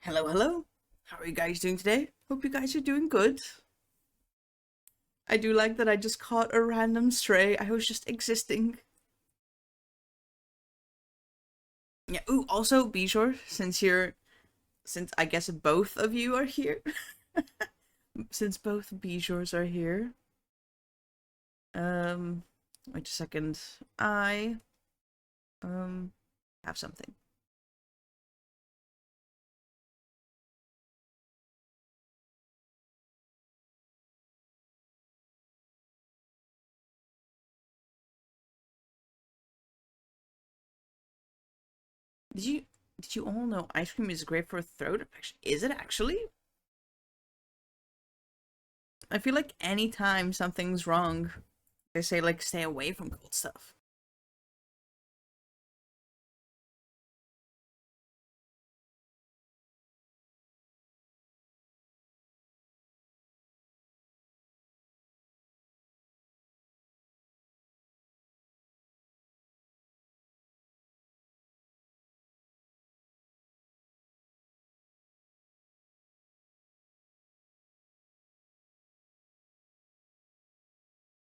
Hello, hello. How are you guys doing today? Hope you guys are doing good. I do like that I just caught a random stray. I was just existing. Yeah, ooh, also, be sure, since I guess both of you are here, since both Bijors are here, um, wait a second. I, um, have something. Did you, did you all know ice cream is great for throat infection? Is it actually? I feel like anytime something's wrong, they say, like, stay away from cold stuff.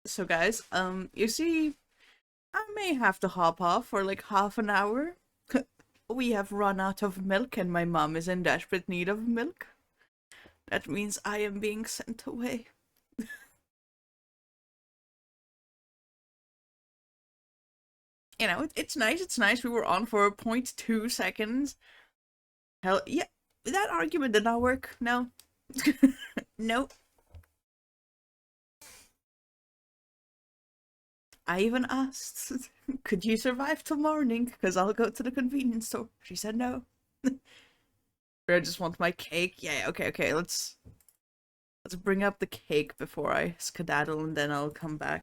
So guys, you see, I may have to hop off for like half an hour. We have run out of milk and my mom is in desperate need of milk. That means I am being sent away. It's nice, it's nice. We were on for .2 seconds. Hell, yeah, that argument did not work. No. Nope. I even asked, could you survive till morning? Because I'll go to the convenience store. She said no. Or I just want my cake. Yeah, okay, okay, let's bring up the cake before I skedaddle and then I'll come back.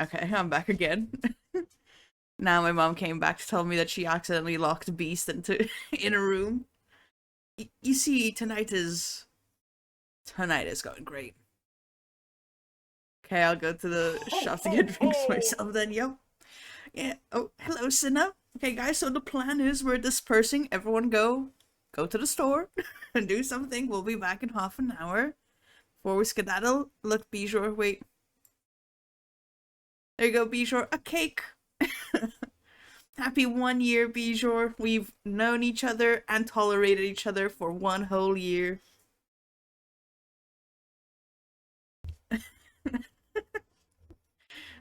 Okay, I'm back again. Now my mom came back to tell me that she accidentally locked Beast into in a room. You see, tonight is going great. Okay, I'll go to the shop to get drinks myself then, yo. Yeah. Oh, hello, Cinna. Okay, guys, so the plan is we're dispersing. Everyone go to the store and do something. We'll be back in half an hour. Before we skedaddle, look, Bijou, wait. There you go, Bijou. A cake. Happy 1 year, Bijou. We've known each other and tolerated each other for 1 whole year.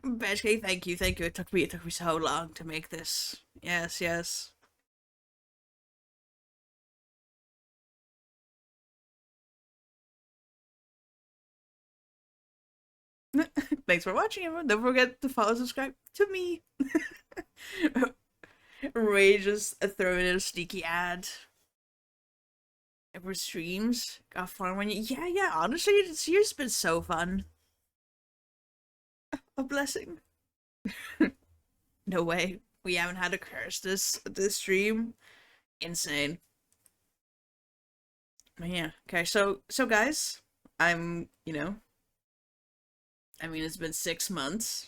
Beshke, thank you, thank you. It took me so long to make this. Yes, yes. Thanks for watching, everyone. Don't forget to follow, subscribe to me. Ray just throwing in a sneaky ad. Ever streams got fun when you. Yeah, yeah. Honestly, this year's been so fun. A blessing. No way. We haven't had a curse this stream. Insane. Yeah. Okay. So guys, I'm I mean it's been 6 months.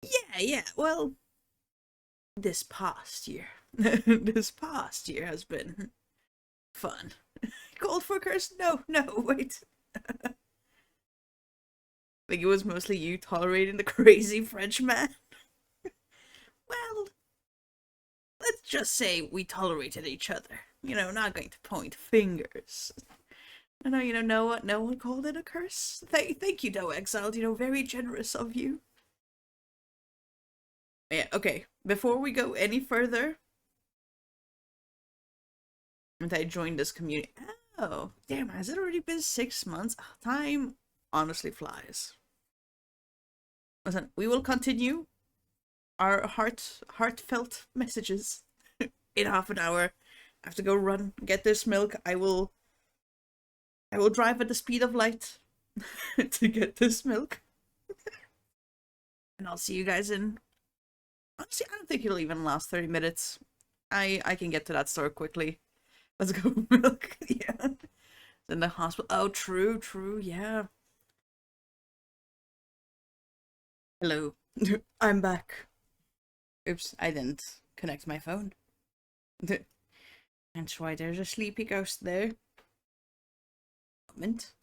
Yeah, yeah. Well, this past year, this past year has been fun. Cold for a curse? No, no. Wait. I think it was mostly you tolerating the crazy French man. Well, let's just say we tolerated each other. Not going to point fingers. I know, no one called it a curse. Thank you, No Exiled. Very generous of you. Yeah, okay. Before we go any further, and I joined this community. Oh, damn! Has it already been 6 months? Time honestly flies. Listen, we will continue our heartfelt messages in half an hour. I have to go run get this milk. I will drive at the speed of light to get this milk. And I'll see you guys in. Honestly, I don't think it'll even last 30 minutes. I can get to that store quickly. Let's go milk. Yeah. In the hospital. Oh, true, true, yeah. Hello. I'm back. Oops, I didn't connect my phone. That's why there's a sleepy ghost there. Moment.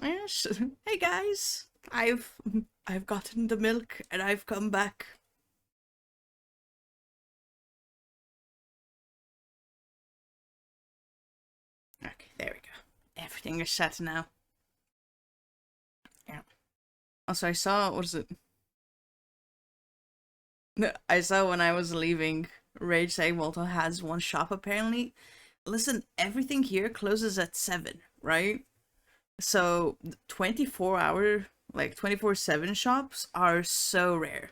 Yes. Hey guys. I've gotten the milk and I've come back. Okay, there we go. Everything is set now. Yeah. Also, I saw, what is it? I saw when I was leaving, Rage saying Malta has one shop apparently. Listen, everything here closes at 7, right? So 24-hour, like 24/7 shops are so rare.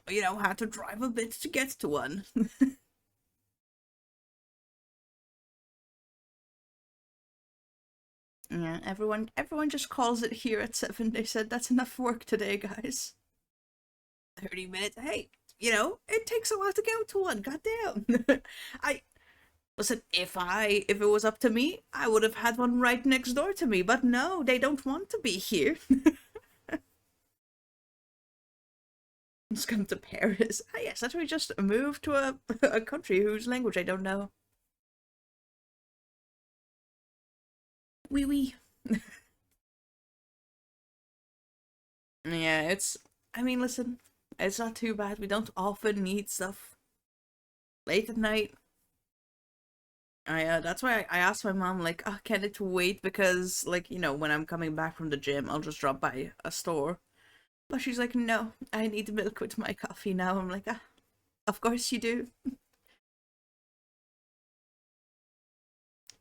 You know, had to drive a bit to get to one. Yeah, everyone just calls it here at 7. They said that's enough work today, guys. 30 minutes. Hey, you know, it takes a while to go to one. Goddamn. I listen, if it was up to me, I would have had one right next door to me, but no, they don't want to be here. Let's come to Paris. Ah, yes, that's where we just moved to a country whose language I don't know. Oui, oui. Yeah, I mean, listen, it's not too bad. We don't often need stuff late at night. That's why I asked my mom, like, oh, can it wait? Because, like, you know, when I'm coming back from the gym, I'll just drop by a store. But she's like, no, I need milk with my coffee now. I'm like, ah, of course you do. I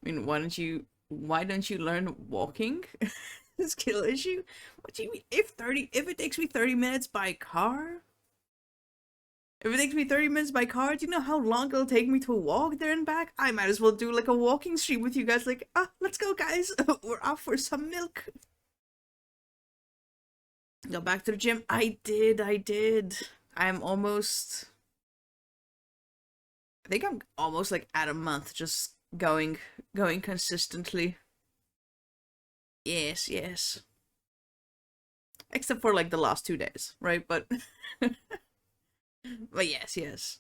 mean, why don't you learn walking? Skill issue? What do you mean? If it takes me 30 minutes by car? If it takes me 30 minutes by car, do you know how long it'll take me to walk there and back? I might as well do like a walking stream with you guys, like, ah, let's go guys. We're off for some milk. Go back to the gym. I did. I'm almost I think I'm almost like at a month just going consistently. Yes, yes. Except for like the last 2 days, right? But but yes, yes.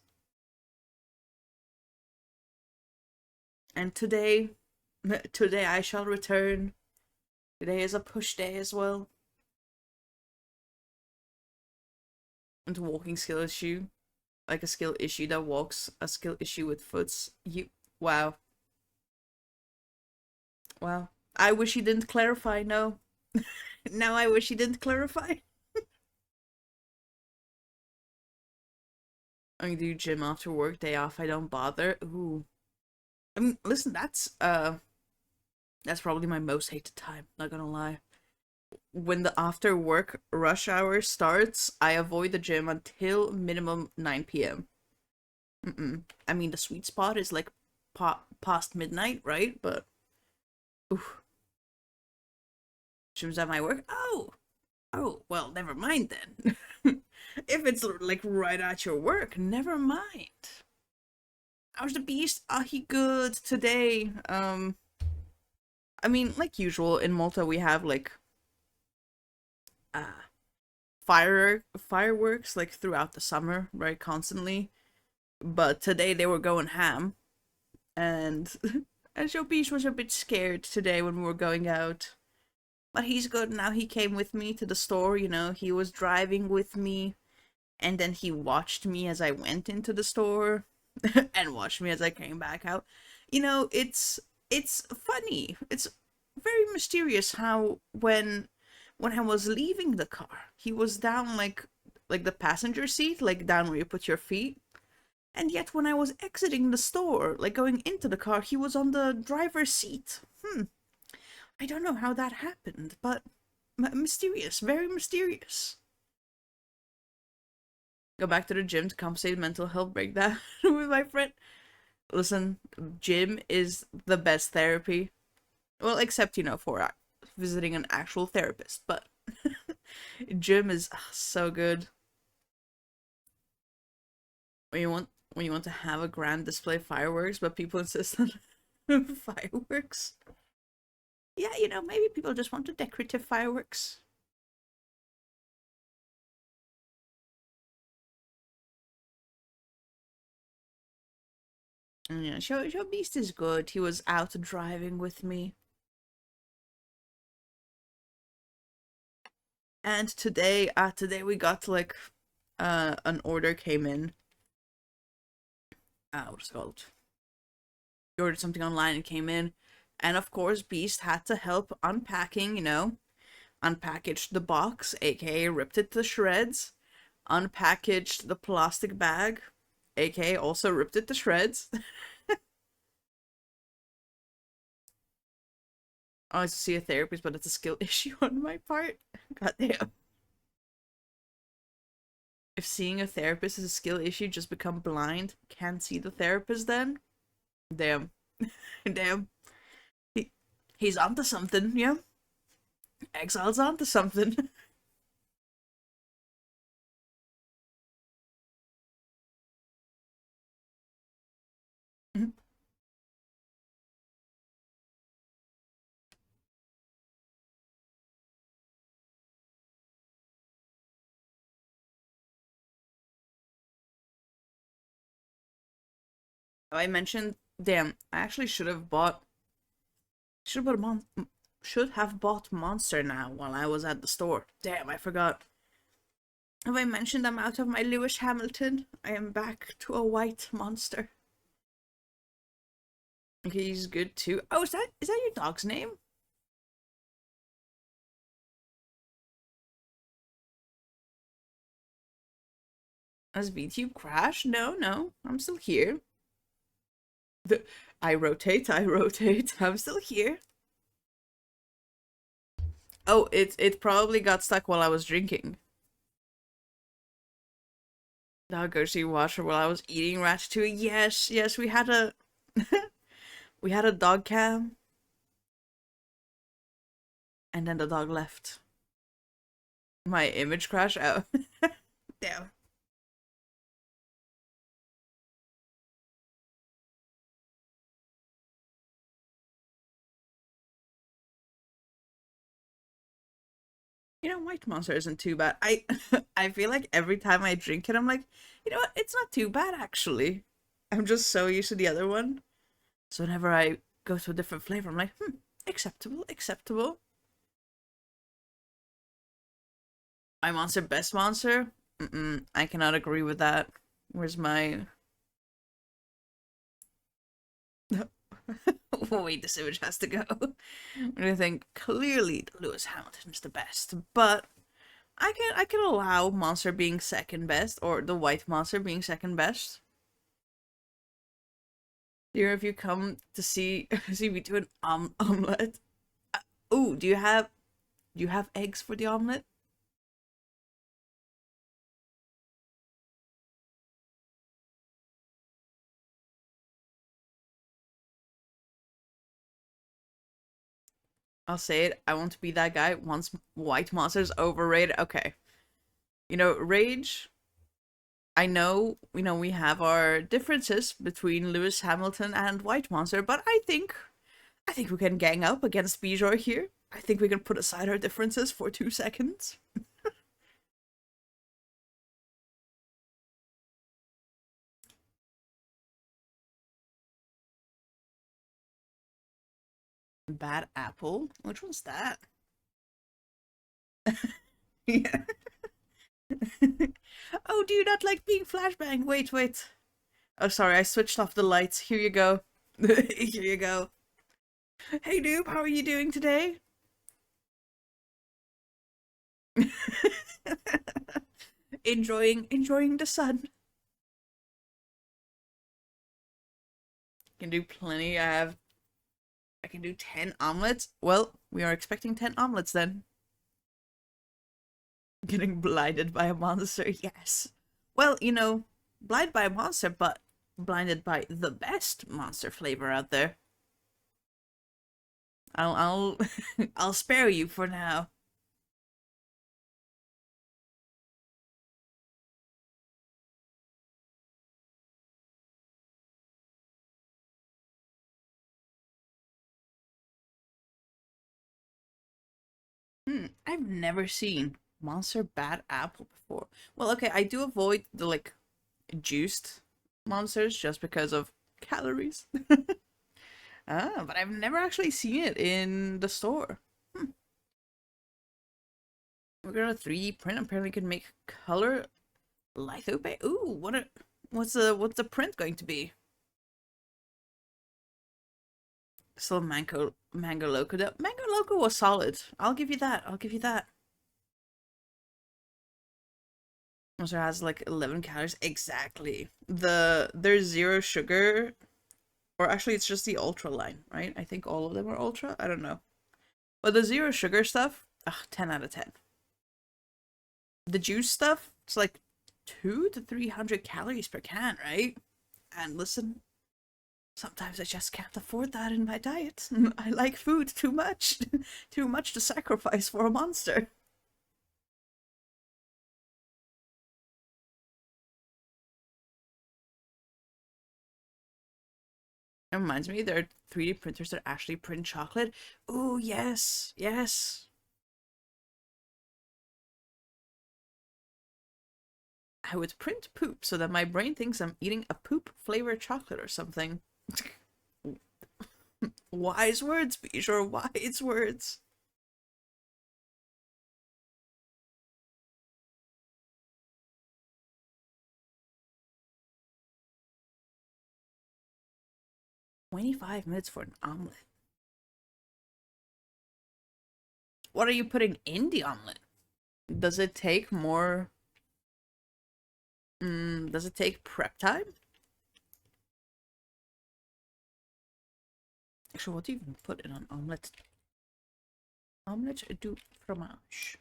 And today I shall return. Today is a push day as well. And walking skill issue. Like a skill issue that walks, a skill issue with foots. You wow. Wow. I wish you didn't clarify, no. Now I wish you didn't clarify. I do gym after work, day off, I don't bother. Ooh. I mean, listen, that's probably my most hated time, not gonna lie. When the after work rush hour starts, I avoid the gym until minimum 9 p.m. I mean, the sweet spot is like past midnight, right? But oof, gym's at my work. Oh, well, never mind then. If it's like right at your work, never mind. How's the beast? Ah, he good today. I mean, like usual in Malta, we have like uh fireworks like throughout the summer, right? Constantly. But today they were going ham, and and Joe Beach was a bit scared today when we were going out. But he's good now. He came with me to the store. You know, he was driving with me, and then he watched me as I went into the store, and watched me as I came back out. You know, it's funny. It's very mysterious how when I was leaving the car, he was down like the passenger seat, like down where you put your feet. And yet when I was exiting the store, like going into the car, he was on the driver's seat. I don't know how that happened, but mysterious, very mysterious. Go back to the gym to compensate mental health breakdown with my friend. Listen, gym is the best therapy. Well, except, you know, for visiting an actual therapist, but gym is so good. When when you want to have a grand display of fireworks, but people insist on fireworks. Yeah, you know, maybe people just want the decorative fireworks. Yeah, Show Beast is good. He was out driving with me. And today we got like an order came in. What's it called? You ordered something online and came in. And of course Beast had to help unpacking, you know, unpackaged the box, aka ripped it to shreds, unpackaged the plastic bag, aka also ripped it to shreds. I want to see a therapist, but it's a skill issue on my part. God damn. If seeing a therapist is a skill issue, just become blind, can't see the therapist then? Damn. Damn. He, he's onto something, yeah? Exile's onto something. I mentioned, damn, I actually should have bought should have bought Monster now while I was at the store. Damn, I forgot. Have I mentioned I'm out of my Lewis Hamilton? I am back to a white Monster. Okay, he's good too. Oh, is that your dog's name? Has VTube crashed? No, no, I'm still here. I rotate, I rotate. I'm still here. Oh, it probably got stuck while I was drinking. Dog go see Watcher while I was eating Ratatouille. Yes, yes, we had a we had a dog cam, and then the dog left. My image crashed out. Damn. You know, White Monster isn't too bad. I feel like every time I drink it, I'm like, you know what? It's not too bad actually. I'm just so used to the other one. So whenever I go to a different flavor, I'm like, acceptable, acceptable. My monster, best monster? I cannot agree with that. Where's my... Wait, this image has to go. I think clearly Lewis Hamilton is the best, but I can allow Monster being second best, or the White Monster being second best. Here, if you come to see me do an omelet. Ooh, do you have eggs for the omelet? I'll say it. I want to be that guy once White Monster's overrated. Okay. You know, Rage, I know, we have our differences between Lewis Hamilton and White Monster, but I think we can gang up against Bijor here. I think we can put aside our differences for 2 seconds. Bad Apple? Which one's that? Yeah. Oh, do you not like being flashbang? Wait, wait. Oh, sorry, I switched off the lights. Here you go. Here you go. Hey, noob, how are you doing today? Enjoying the sun. Can do plenty. I can do 10 omelets. Well, we are expecting 10 omelets then. Getting blinded by a monster, yes. Well, blinded by a monster, but blinded by the best monster flavor out there. I'll I'll spare you for now. I've never seen Monster Bad Apple before. Well, okay, I do avoid the like juiced monsters just because of calories. But I've never actually seen it in the store. We're gonna 3D print. Apparently, can make color lithope. Ooh, what's the print going to be? Still mango loco. Though. Mango loco was solid. I'll give you that. I'll give you that. Monster has like 11 calories exactly. There's zero sugar, or actually it's just the ultra line, right? I think all of them are ultra. I don't know, but the zero sugar stuff, 10 out of 10. The juice stuff, it's like 200 to 300 calories per can, right? And listen, sometimes I just can't afford that in my diet. I like food too much, too much to sacrifice for a monster. It reminds me, there are 3D printers that actually print chocolate. Oh, yes, yes. I would print poop so that my brain thinks I'm eating a poop flavored chocolate or something. Wise words, Bijor, wise words. 25 minutes for an omelet. What are you putting in the omelet? Does it take more? Does it take prep time? Actually, what do you even put in an omelet? Omelette du fromage.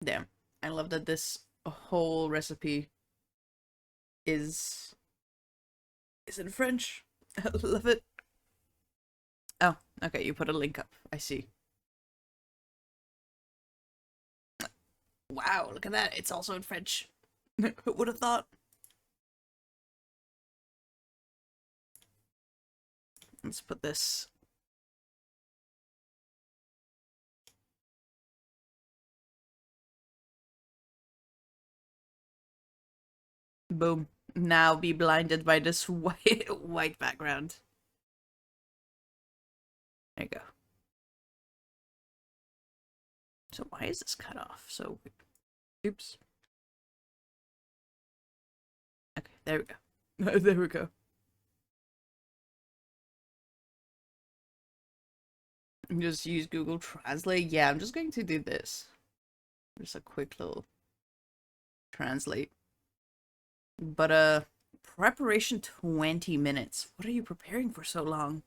Damn. I love that this whole recipe is is in French. I love it. Oh, okay, you put a link up. I see. Wow, look at that. It's also in French. Who would have thought? Let's put this. Boom. Now be blinded by this white background. There you go. So why is this cut off? So, oops. Okay, there we go. There we go. Just use Google Translate. Yeah, I'm just going to do this. Just a quick little translate. But preparation 20 minutes. What are you preparing for so long?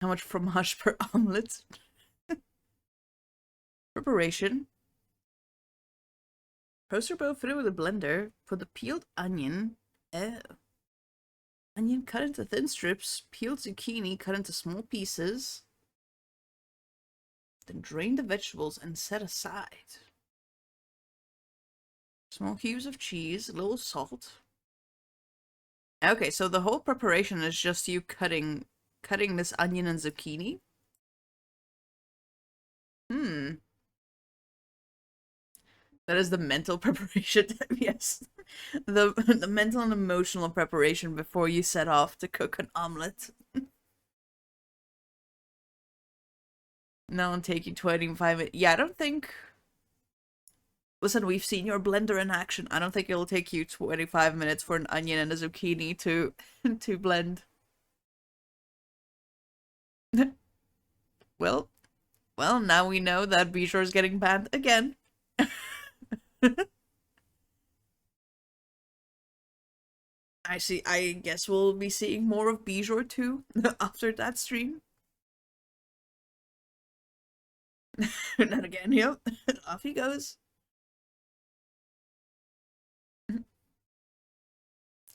How much fromage per omelet? Preparation. Toaster bowl fill it with a blender. Put the peeled onion. Oh. Onion cut into thin strips. Peeled zucchini cut into small pieces. Then drain the vegetables and set aside. Small cubes of cheese, a little salt. Okay, so the whole preparation is just you cutting this onion and zucchini. Hmm. That is the mental preparation. Yes. The mental and emotional preparation before you set off to cook an omelet. No, I'm taking 25 minutes. Yeah, I don't think. Listen, we've seen your blender in action. I don't think it'll take you 25 minutes for an onion and a zucchini to to blend. Well, well, now we know that Bijor is getting banned again. I see. I guess we'll be seeing more of Bijor too after that stream. Not again. Yep. Off he goes.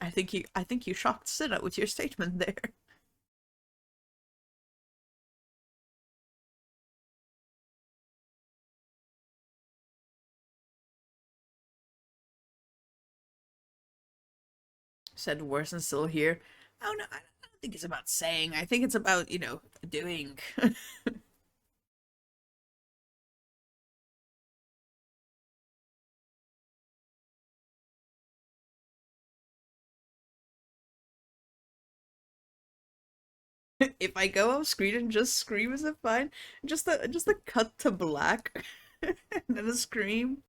I think you shocked Cinna with your statement there. said worse and still here. Oh no, I don't think it's about saying. I think it's about, doing. If I go off screen and just scream, is it fine? Just a cut to black and then a scream.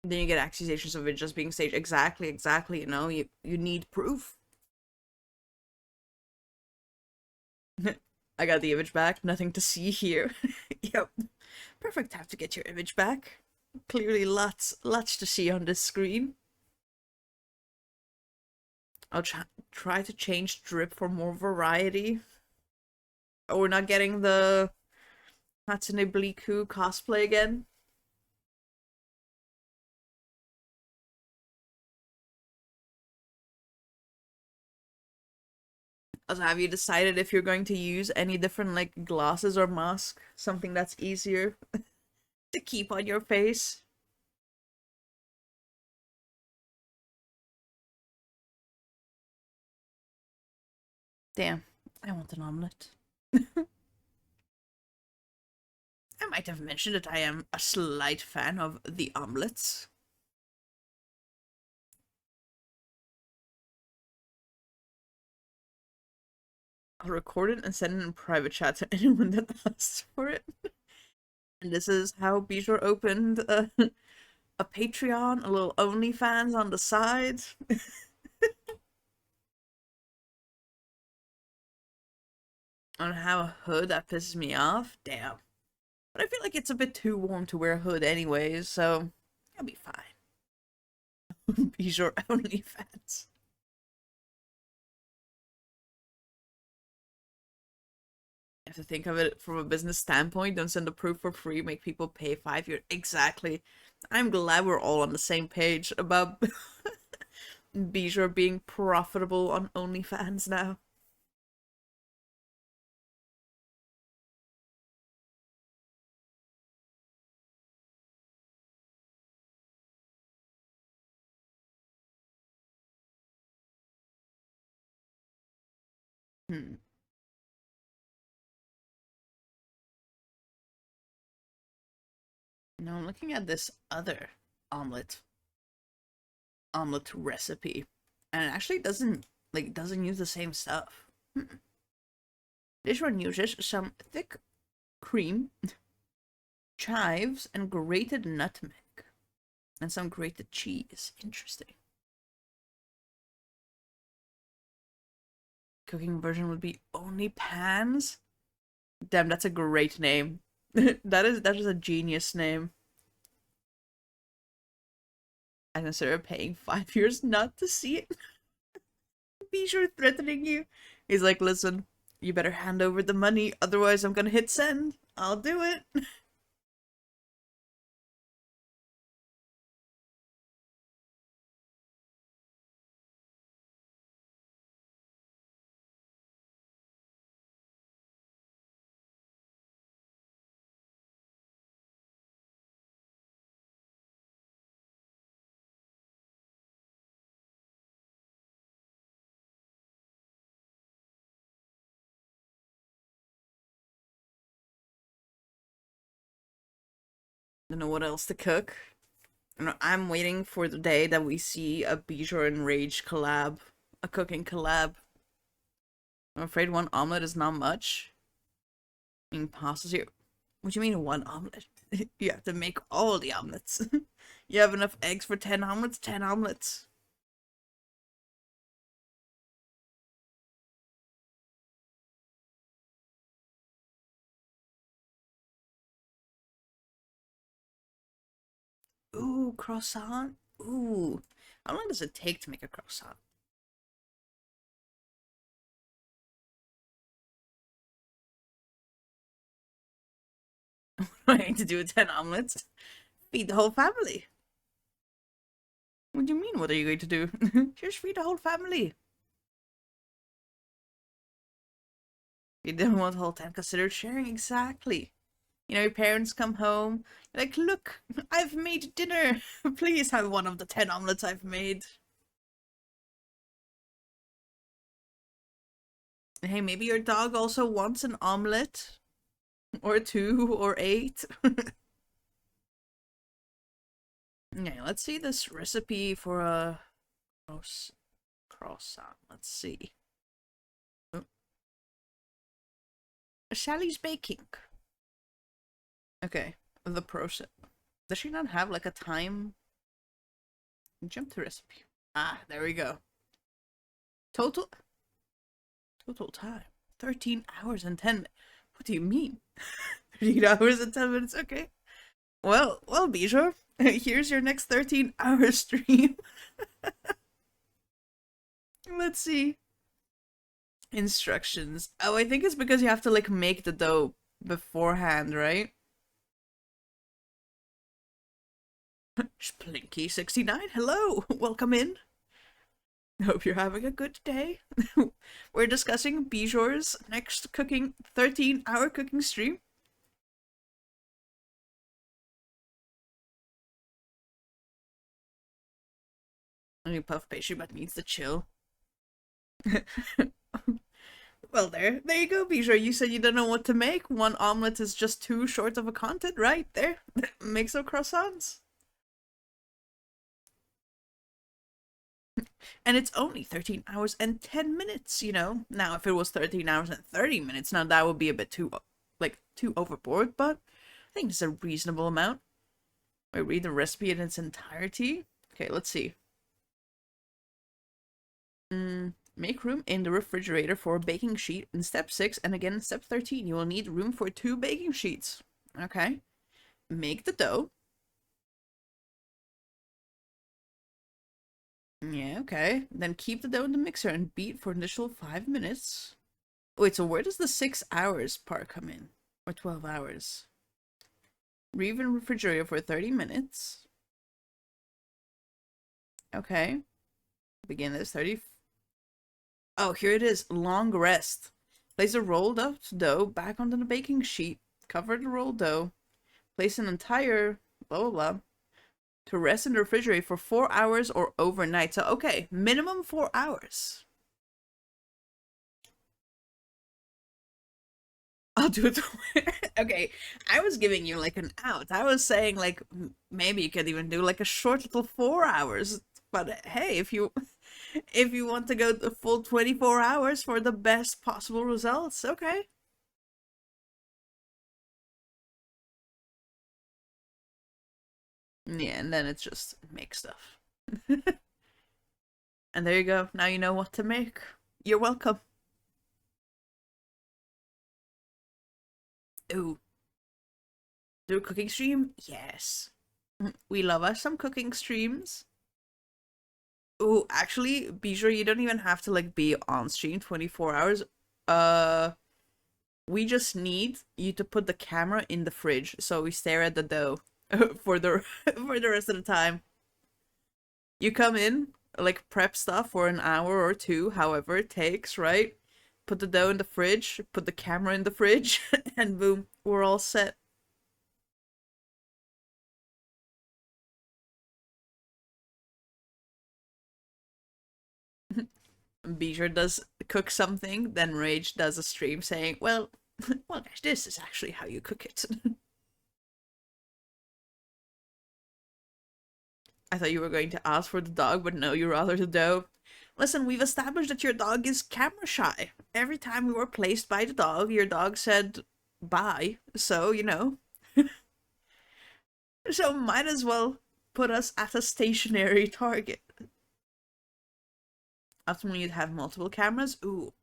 Then you get accusations of it just being staged. Exactly, exactly. You need proof. I got the image back. Nothing to see here. Yep. Perfect time to get your image back. Clearly lots to see on this screen. I'll try to change drip for more variety. Oh, we're not getting the Hatsune Bliku cosplay again. Also, have you decided if you're going to use any different like glosses or mask? Something that's easier to keep on your face? Damn, I want an omelet. I might have mentioned that I am a slight fan of the omelets. I'll record it and send it in private chat to anyone that asks for it. And this is how Bijor opened a Patreon, a little OnlyFans on the side. On how a hood that pisses me off. Damn. But I feel like it's a bit too warm to wear a hood anyways, so I'll be fine. Bijor OnlyFans. You have to think of it from a business standpoint. Don't send the proof for free. Make people pay 5 years. Exactly. I'm glad we're all on the same page about Bijor being profitable on OnlyFans now. Hmm. Now I'm looking at this other omelet omelet recipe, and it actually doesn't use the same stuff. This one uses some thick cream, chives, and grated nutmeg, and some grated cheese. Interesting. Cooking version would be only pans. Damn, that's a great name. That is a genius name. I consider paying 5 years not to see it. Be sure threatening you. He's like, listen, you better hand over the money, otherwise I'm gonna hit send. I'll do it. Don't know what else to cook. I'm waiting for the day that we see a Bijou and Rage collab, a cooking collab. I'm afraid one omelet is not much. I mean, pasta's here. What do you mean one omelet? You have to make all the omelets. You have enough eggs for 10 omelets? 10 omelets. Ooh, croissant. Ooh. How long does it take to make a croissant? going to do 10 omelets. Feed the whole family. What do you mean, what are you going to do? Just feed the whole family. You don't want the whole 10, consider sharing, exactly. You know, your parents come home, like, look, I've made dinner. Please have one of the 10 omelets I've made. Hey, maybe your dog also wants an omelet. Or 2, or 8. Okay, let's see this recipe for a croissant. Let's see. Oh. Sally's baking. Okay, the process. Does she not have like a time? Jump to recipe. Ah, there we go. Total time. 13 hours and 10 minutes. What do you mean? 13 hours and 10 minutes, okay. Well, Bijou, here's your next 13-hour stream. Let's see. Instructions. Oh, I think it's because you have to like make the dough beforehand, right? Splinky69, hello! Welcome in. Hope you're having a good day. We're discussing Bijou's next 13-hour cooking stream. I mean, puff pastry, but needs to chill. Well, there you go, Bijou. You said you don't know what to make. One omelet is just too short of a content, right? There. Make some croissants. And it's only 13 hours and 10 minutes, you know? Now, if it was 13 hours and 30 minutes, now that would be a bit too, like, too overboard, but I think it's a reasonable amount. I read the recipe in its entirety. Okay, let's see. Make room in the refrigerator for a baking sheet in step 6, and again in step 13. You will need room for 2 baking sheets. Okay. Make the dough. Yeah, okay. Then keep the dough in the mixer and beat for an additional 5 minutes. Wait, so where does the 6 hours part come in? Or 12 hours? Leave in refrigerator for 30 minutes. Okay. Begin this 30. Oh, here it is. Long rest. Place a rolled up dough back onto the baking sheet. Cover the rolled dough. Place an entire blah blah blah to rest in the refrigerator for 4 hours or overnight. So, okay, minimum 4 hours. I'll do it. Okay, I was giving you like an out. I was saying like maybe you could even do like a short little 4 hours. But hey, if you want to go the full 24 hours for the best possible results, okay. Yeah, and then it's just make stuff. And there you go. Now you know what to make. You're welcome. Ooh, do a cooking stream? Yes. We love us some cooking streams. Oh, actually, be sure you don't even have to like be on stream 24 hours. Uh, we just need you to put the camera in the fridge so we stare at the dough for the for the rest of the time. You come in, like prep stuff for an hour or two, however it takes, right? Put the dough in the fridge, put the camera in the fridge, and boom, we're all set. Beezer does cook something, then Rage does a stream saying, well, well guys, this is actually how you cook it. I thought you were going to ask for the dog, but no, you rather the dough. Listen, we've established that your dog is camera shy. Every time we were placed by the dog, your dog said bye. So, you know. So might as well put us at a stationary target. After when you'd have multiple cameras, ooh.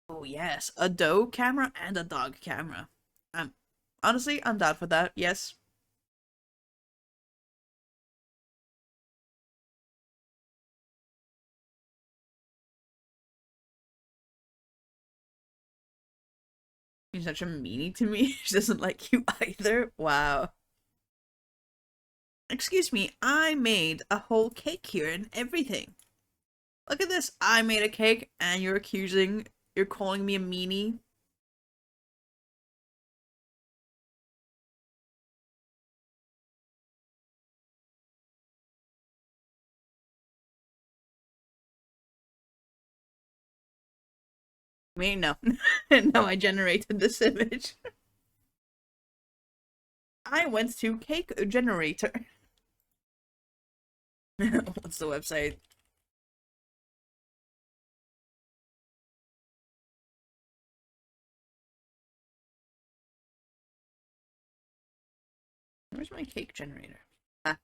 Oh yes, a doe camera and a dog camera. I'm honestly, I'm down for that. Yes. You're such a meanie to me. She doesn't like you either. Wow. Excuse me, I made a whole cake here and everything. Look at this. I made a cake and you're calling me a meanie. Me, no. No, I generated this image. I went to Cake Generator. What's the website? Where's my cake generator? Ah.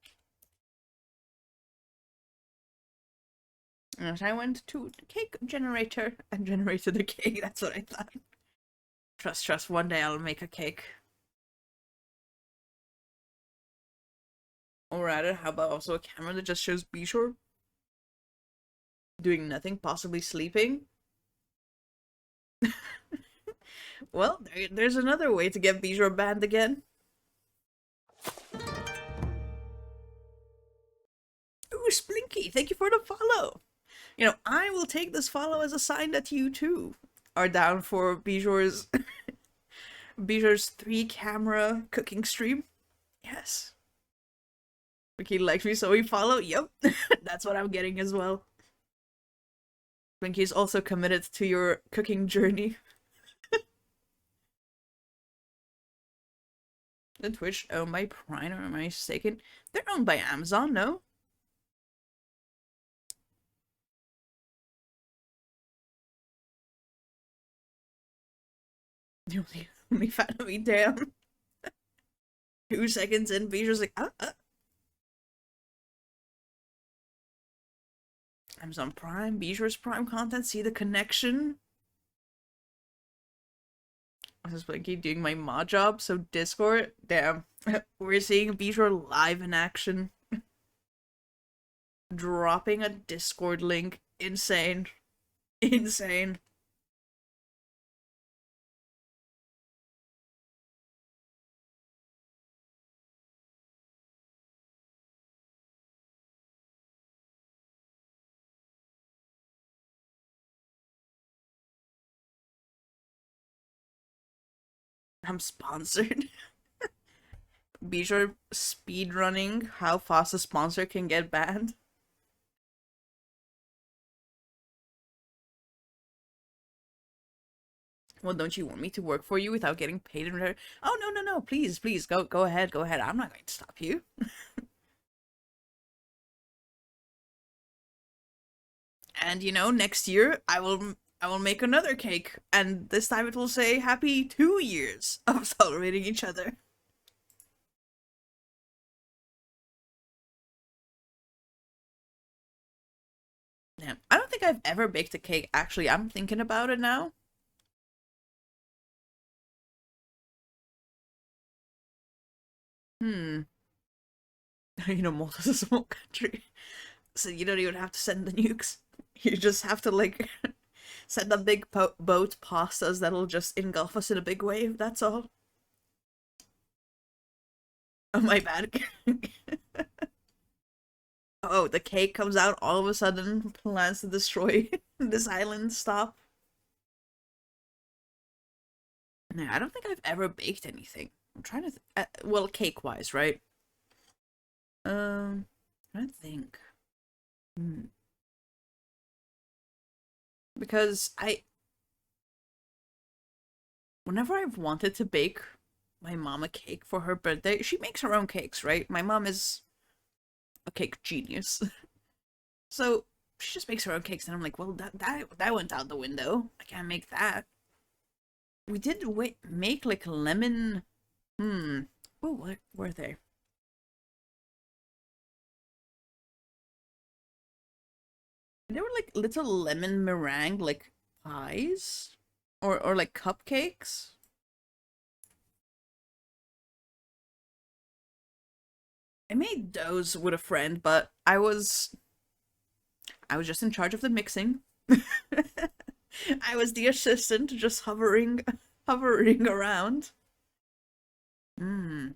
Yes, I went to the cake generator and generated the cake. That's what I thought. Trust, one day I'll make a cake. Or rather, how about also a camera that just shows Bishore doing nothing, possibly sleeping? Well, there's another way to get Bishore banned again. Ooh, Splinky, thank you for the follow. You know, I will take this follow as a sign that you too are down for Bijore's Bijore's 3-camera cooking stream. Yes. Splinky likes me, so we follow. Yep, that's what I'm getting as well. Splinky is also committed to your cooking journey. The Twitch owned by Prime, or am I mistaken? They're owned by Amazon, no? The only fan of me, damn. 2 seconds in, Bijore's like, Amazon Prime, Bijore's Prime content, see the connection? This is Blinky doing my mod job, so Discord, damn. We're seeing Bijor live in action. Dropping a Discord link. Insane. Insane. I'm sponsored. Bijor speedrunning how fast a sponsor can get banned. Well, don't you want me to work for you without getting paid in return? Oh, no, please, go ahead, I'm not going to stop you. And you know, next year I will make another cake, and this time it will say happy 2 years of tolerating each other. Yeah, I don't think I've ever baked a cake. Actually, I'm thinking about it now. Hmm. You know, Malta's a small country, so you don't even have to send the nukes. You just have to, like, send a big boat past us that'll just engulf us in a big wave, that's all. Oh, my bad. Oh, the cake comes out all of a sudden, plans to destroy this island. Stop. No, I don't think I've ever baked anything. I'm trying to, well, cake-wise, right? I think. Hmm. Because whenever I've wanted to bake my mom a cake for her birthday, she makes her own cakes, right? My mom is a cake genius. So she just makes her own cakes, and I'm like, well, that went out the window. I can't make that. We did make like lemon. Oh, what were they? They were like little lemon meringue like pies, or like cupcakes. I made those with a friend, but I was just in charge of the mixing. I was the assistant, just hovering. hovering around. Hmm.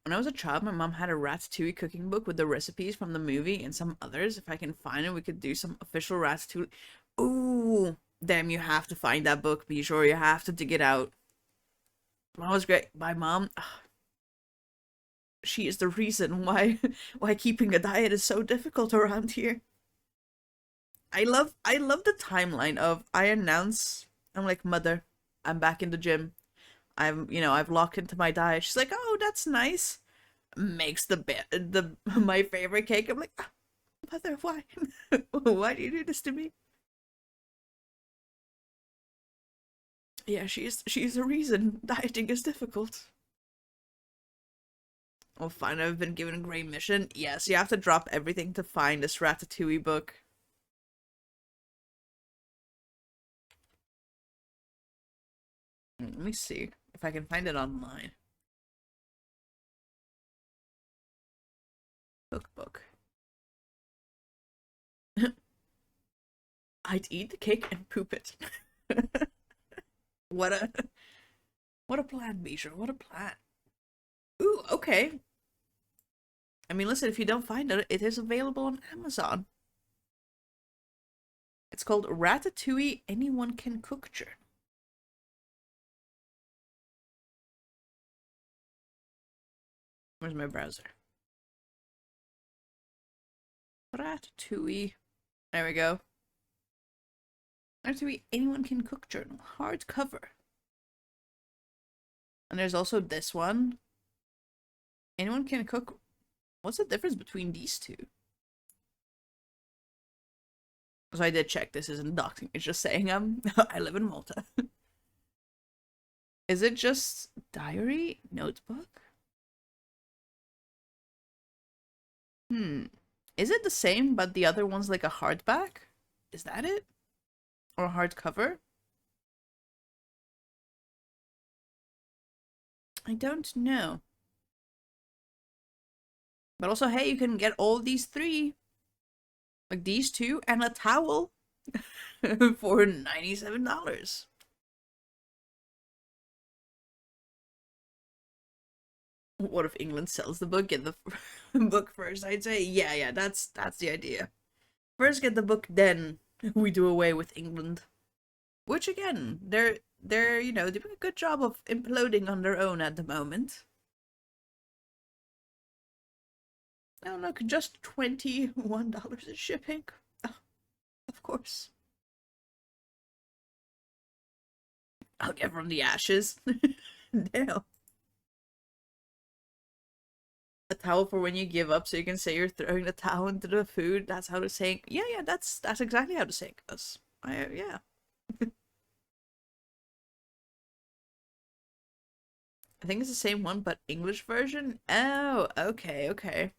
When I was a child, my mom had a ratatouille cooking book with the recipes from the movie and some others. If I can find it, we could do some official ratatouille. Ooh, damn! You have to find that book. Be sure you have to dig it out. Mom was great. My mom, she is the reason why why keeping a diet is so difficult around here. I love the timeline of I announce I'm like, mother, I'm back in the gym. I've locked into my diet. She's like, oh, that's nice. Makes the my favorite cake. I'm like, "Ah, mother, why? Why do you do this to me?" Yeah, she's the reason dieting is difficult. Oh, fine. I've been given a great mission. Yes, you have to drop everything to find this Ratatouille book. Let me see if I can find it online. Cookbook. I'd eat the cake and poop it. What a what a plan, Bijou. What a plan. Ooh, okay. I mean, listen, if you don't find it, it is available on Amazon. It's called Ratatouille Anyone Can Cook Journal. Where's my browser? Ratatouille. There we go. Ratatouille Anyone Can Cook Journal. Hardcover. And there's also this one. Anyone Can Cook. What's the difference between these two? So I did check. This isn't doxing. It's just saying I live in Malta. Is it just diary? Notebook? Hmm. Is it the same, but the other one's like a hardback? Is that it? Or a hardcover? I don't know. But also, hey, you can get all these three. Like these two and a towel for $97. What if England sells the book? Get the book first. I'd say, yeah, that's the idea. First get the book, then we do away with England. Which again, they're doing a good job of imploding on their own at the moment. Oh look, just $21 in shipping. Oh, of course. I'll get from the ashes. Damn. A towel for when you give up, so you can say you're throwing the towel into the food. That's how the saying. Yeah, that's exactly how the saying goes. Yeah. I think it's the same one, but English version. Oh, okay.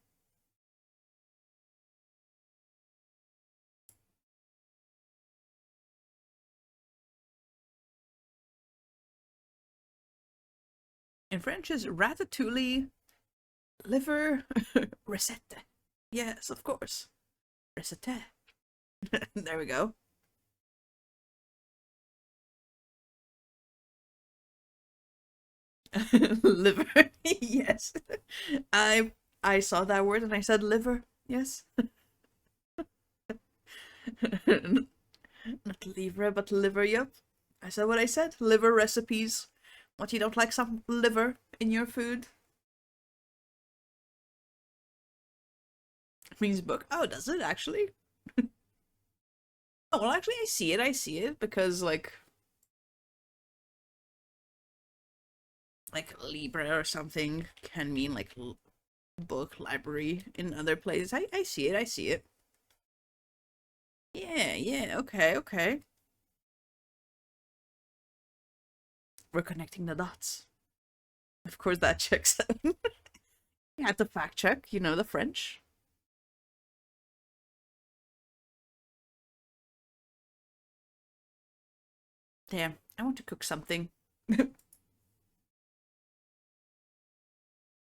In French is ratatouille, liver, recette. Yes, of course, recette. There we go. Liver. Yes. I saw that word and I said liver. Yes. Not liver, but liver. Yep. I said what I said. Liver recipes. What, you don't like some liver in your food? Means book. Oh, does it actually? Oh, well, actually, I see it. I see it because like Libra or something can mean like book library in other places. I see it. I see it. Yeah. Okay. We're connecting the dots. Of course, that checks out. You had to fact check. You know the French. Damn, I want to cook something.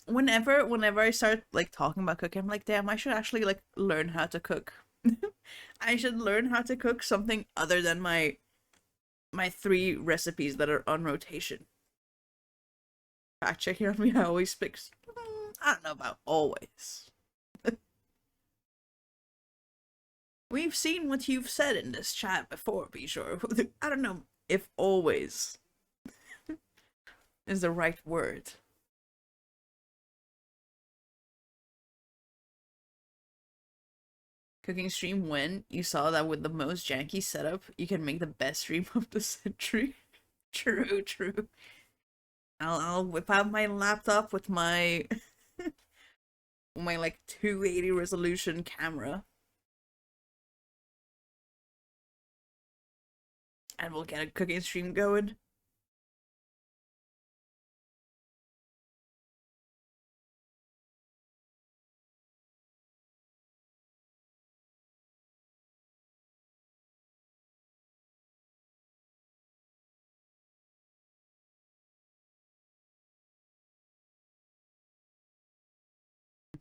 Whenever I start like talking about cooking, I'm like, damn, I should actually like learn how to cook. I should learn how to cook something other than my 3 recipes that are on rotation. Fact checking on me, I always pick. I don't know about always. We've seen what you've said in this chat before, be sure. I don't know if always is the right word. Cooking stream when you saw that with the most janky setup, you can make the best stream of the century. True, true. I'll whip out my laptop with my like 280 resolution camera, and we'll get a cooking stream going.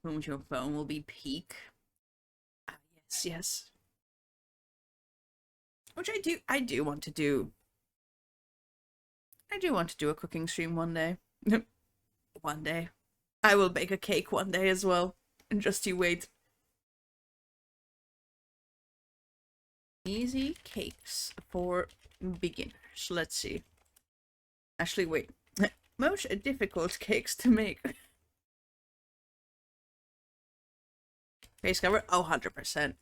Boom, your phone will be peak. Ah, yes, yes. Which I do want to do. I do want to do a cooking stream one day. One day. I will bake a cake one day as well. And just you wait. Easy cakes for beginners. Let's see. Actually, wait. Most difficult cakes to make. Face cover? Oh, 100%.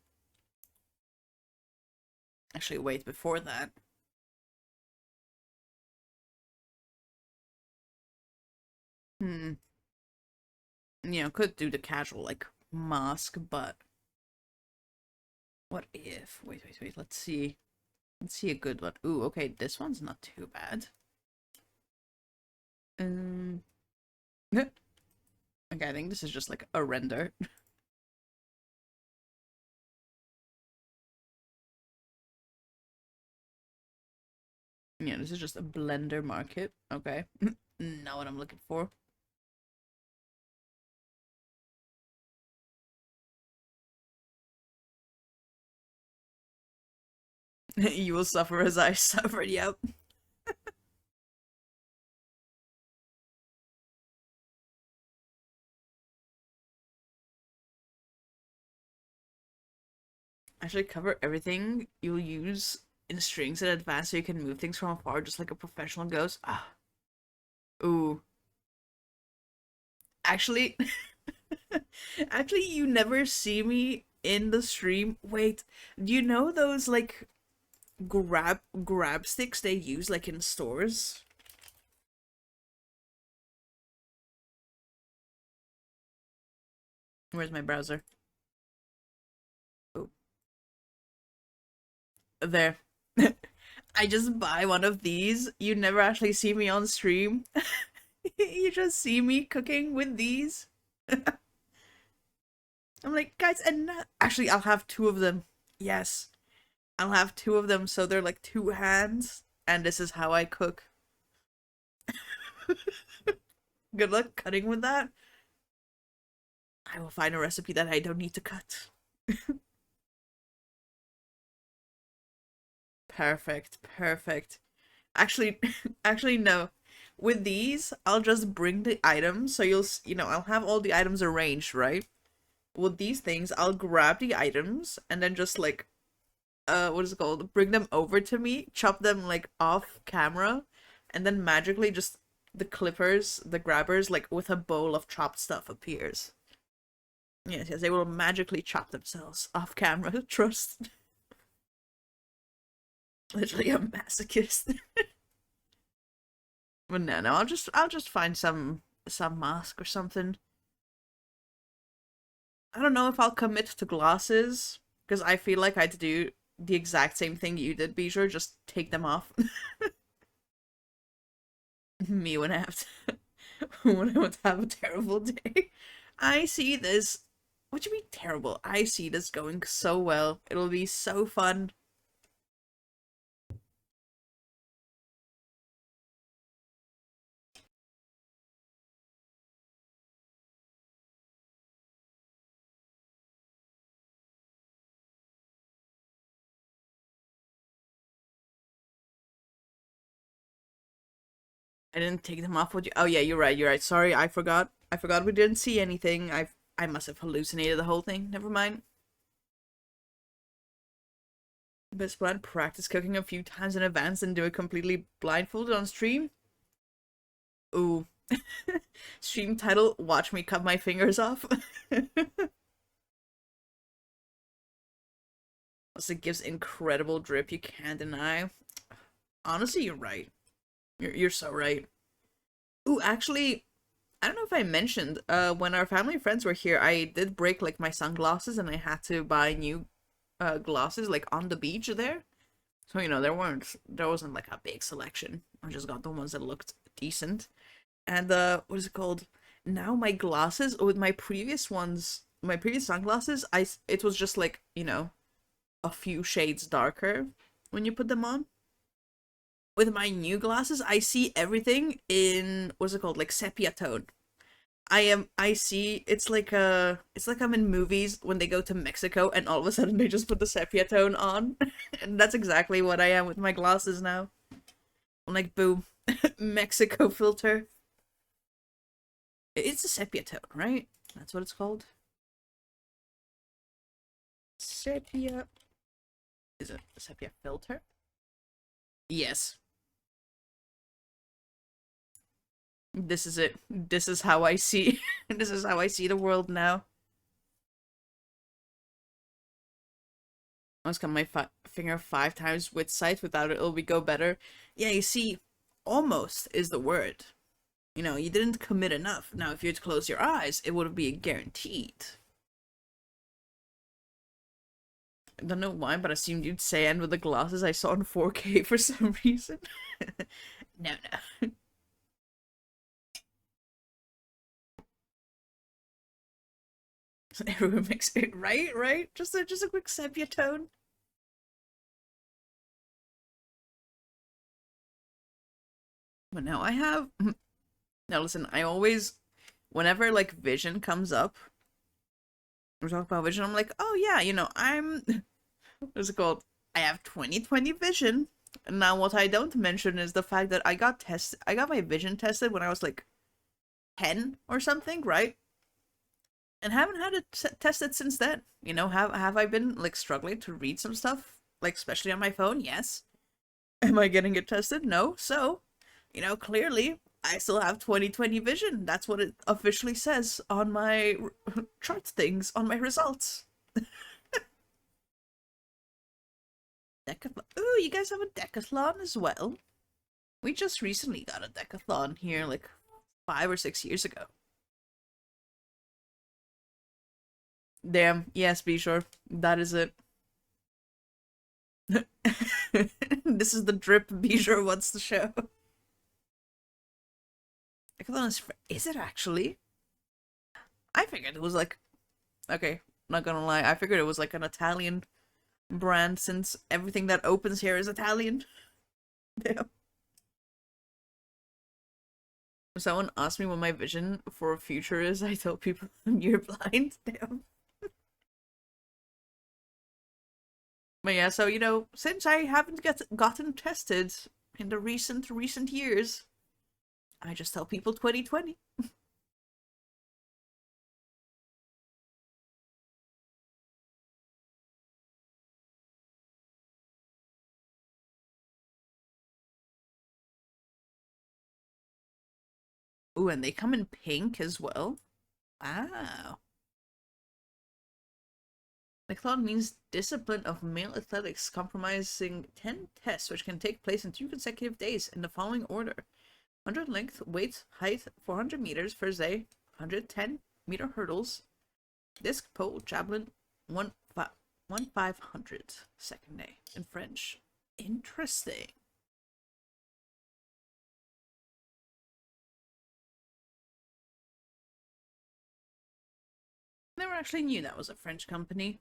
Actually, wait, before that. Could do the casual, like, mask, but what if? Wait, let's see. Let's see a good one. Ooh, okay, this one's not too bad. Um, okay, I think this is just like a render. Yeah, this is just a Blender market. Okay. Not what I'm looking for. You will suffer as I suffered, yep. Actually cover everything you'll use in strings in advance so you can move things from afar just like a professional ghost. Ah. Ooh. Actually, actually, you never see me in the stream. Wait, do you know those like grab sticks they use like in stores? Where's my browser? Oh, there. I just buy one of these. You never actually see me on stream. You just see me cooking with these. I'm like, guys, and actually, I'll have 2 of them. Yes, I'll have 2 of them, so they're like 2 hands, and this is how I cook. Good luck cutting with that. I will find a recipe that I don't need to cut. Perfect, perfect. Actually, actually no. With these, I'll just bring the items, so I'll have all the items arranged, right? With these things, I'll grab the items and then just like what is it called? Bring them over to me, chop them like off camera, and then magically just the grabbers, like with a bowl of chopped stuff appears. Yes, yes, they will magically chop themselves off camera. Trust. Literally a masochist. But no, I'll just find some mask or something. I don't know if I'll commit to glasses because I feel like I'd do the exact same thing you did, Bijou, just take them off. Me when I have to when I want to have a terrible day. I see this. What do you mean terrible? I see this going so well. It'll be so fun. I didn't take them off with you. Oh yeah, you're right. You're right. Sorry, I forgot. I forgot we didn't see anything. I must have hallucinated the whole thing. Never mind. Best plan: practice cooking a few times in advance and do it completely blindfolded on stream. Ooh. Stream title: Watch me cut my fingers off. Also, it gives incredible drip. You can't deny. Honestly, you're right. You're so right. Ooh, actually, I don't know if I mentioned, when our family and friends were here, I did break like my sunglasses and I had to buy new glasses like on the beach there. So, you know, there wasn't like a big selection. I just got the ones that looked decent. And what is it called? Now my glasses with my previous ones, my previous sunglasses, it was just like, you know, a few shades darker when you put them on. With my new glasses, I see everything in what's it called? Like sepia tone. I see it's like I'm in movies when they go to Mexico and all of a sudden they just put the sepia tone on. And that's exactly what I am with my glasses now. I'm like, boom, Mexico filter. It's a sepia tone, right? That's what it's called. Sepia. Is it a sepia filter? Yes. This is it. This is how I see. This is how I see the world now. I was cut my finger 5 times with sight. Without it, it'll be go better. Yeah, you see, almost is the word. You know, you didn't commit enough. Now, if you had to close your eyes, it would be guaranteed. I don't know why, but I assumed you'd say, and with the glasses I saw in 4K for some reason. No, no. Everyone makes it right, right? Just a quick sepia tone. But now I have. Now listen, I always, whenever like vision comes up, we talk about vision. I'm like, oh yeah, you know, what's it called? I have 20/20 vision. And now what I don't mention is the fact that I got my vision tested when I was like 10 or something, right? And haven't had it tested since then. You know, have I been like struggling to read some stuff, like especially on my phone? Yes. Am I getting it tested? No. So, you know, clearly I still have 20/20 vision. That's what it officially says on my chart things, on my results. Decathlon. Ooh, you guys have a decathlon as well? We just recently got a decathlon here, like 5 or 6 years ago. Damn, yes, be sure. That is it. This is the drip. Be sure what's the show. Decathlon is it actually? I figured it was like, okay, not gonna lie, I figured it was like an Italian brand since everything that opens here is Italian. Damn. If someone asks me what my vision for a future is, I tell people you're blind. Damn. But yeah, so you know, since I haven't gotten tested in the recent years, I just tell people 20/20. Ooh, and they come in pink as well. Wow. Decathlon means discipline of male athletics comprising 10 tests which can take place in 2 consecutive days in the following order. 100 length, weight, height, 400 meters first day, 110-meter hurdles, disc, pole, javelin, 1/500 second day in French. Interesting. Never actually knew that was a French company.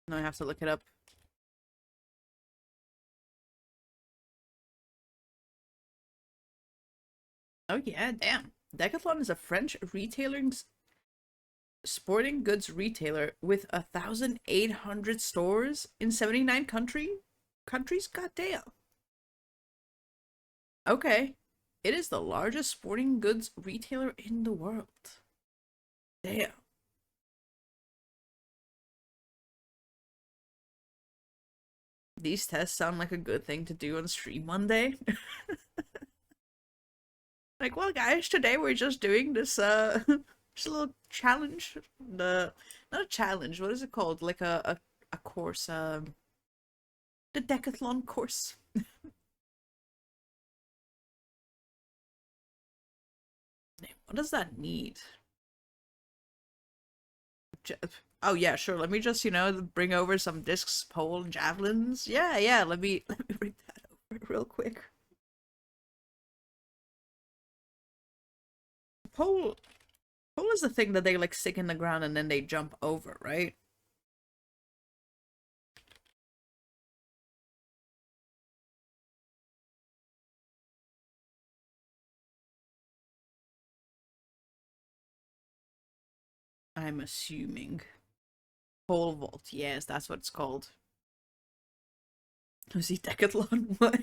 Now I have to look it up. Oh yeah, damn. Decathlon is a French retailing sporting goods retailer with 1,800 stores in 79 countries. God damn. Okay. It is the largest sporting goods retailer in the world. Damn. These tests sound like a good thing to do on stream one day. Like, well, guys, today we're just doing this, just a little challenge. Not a challenge, what is it called? Like a course, the decathlon course. What does that need? Oh yeah, sure. Let me just, bring over some discs, pole, and javelins. Yeah, yeah. Let me bring that over real quick. Pole pole is the thing that they like stick in the ground and then they jump over, right? I'm assuming. Pole vault. Yes, that's what it's called. Was he decathlon? What?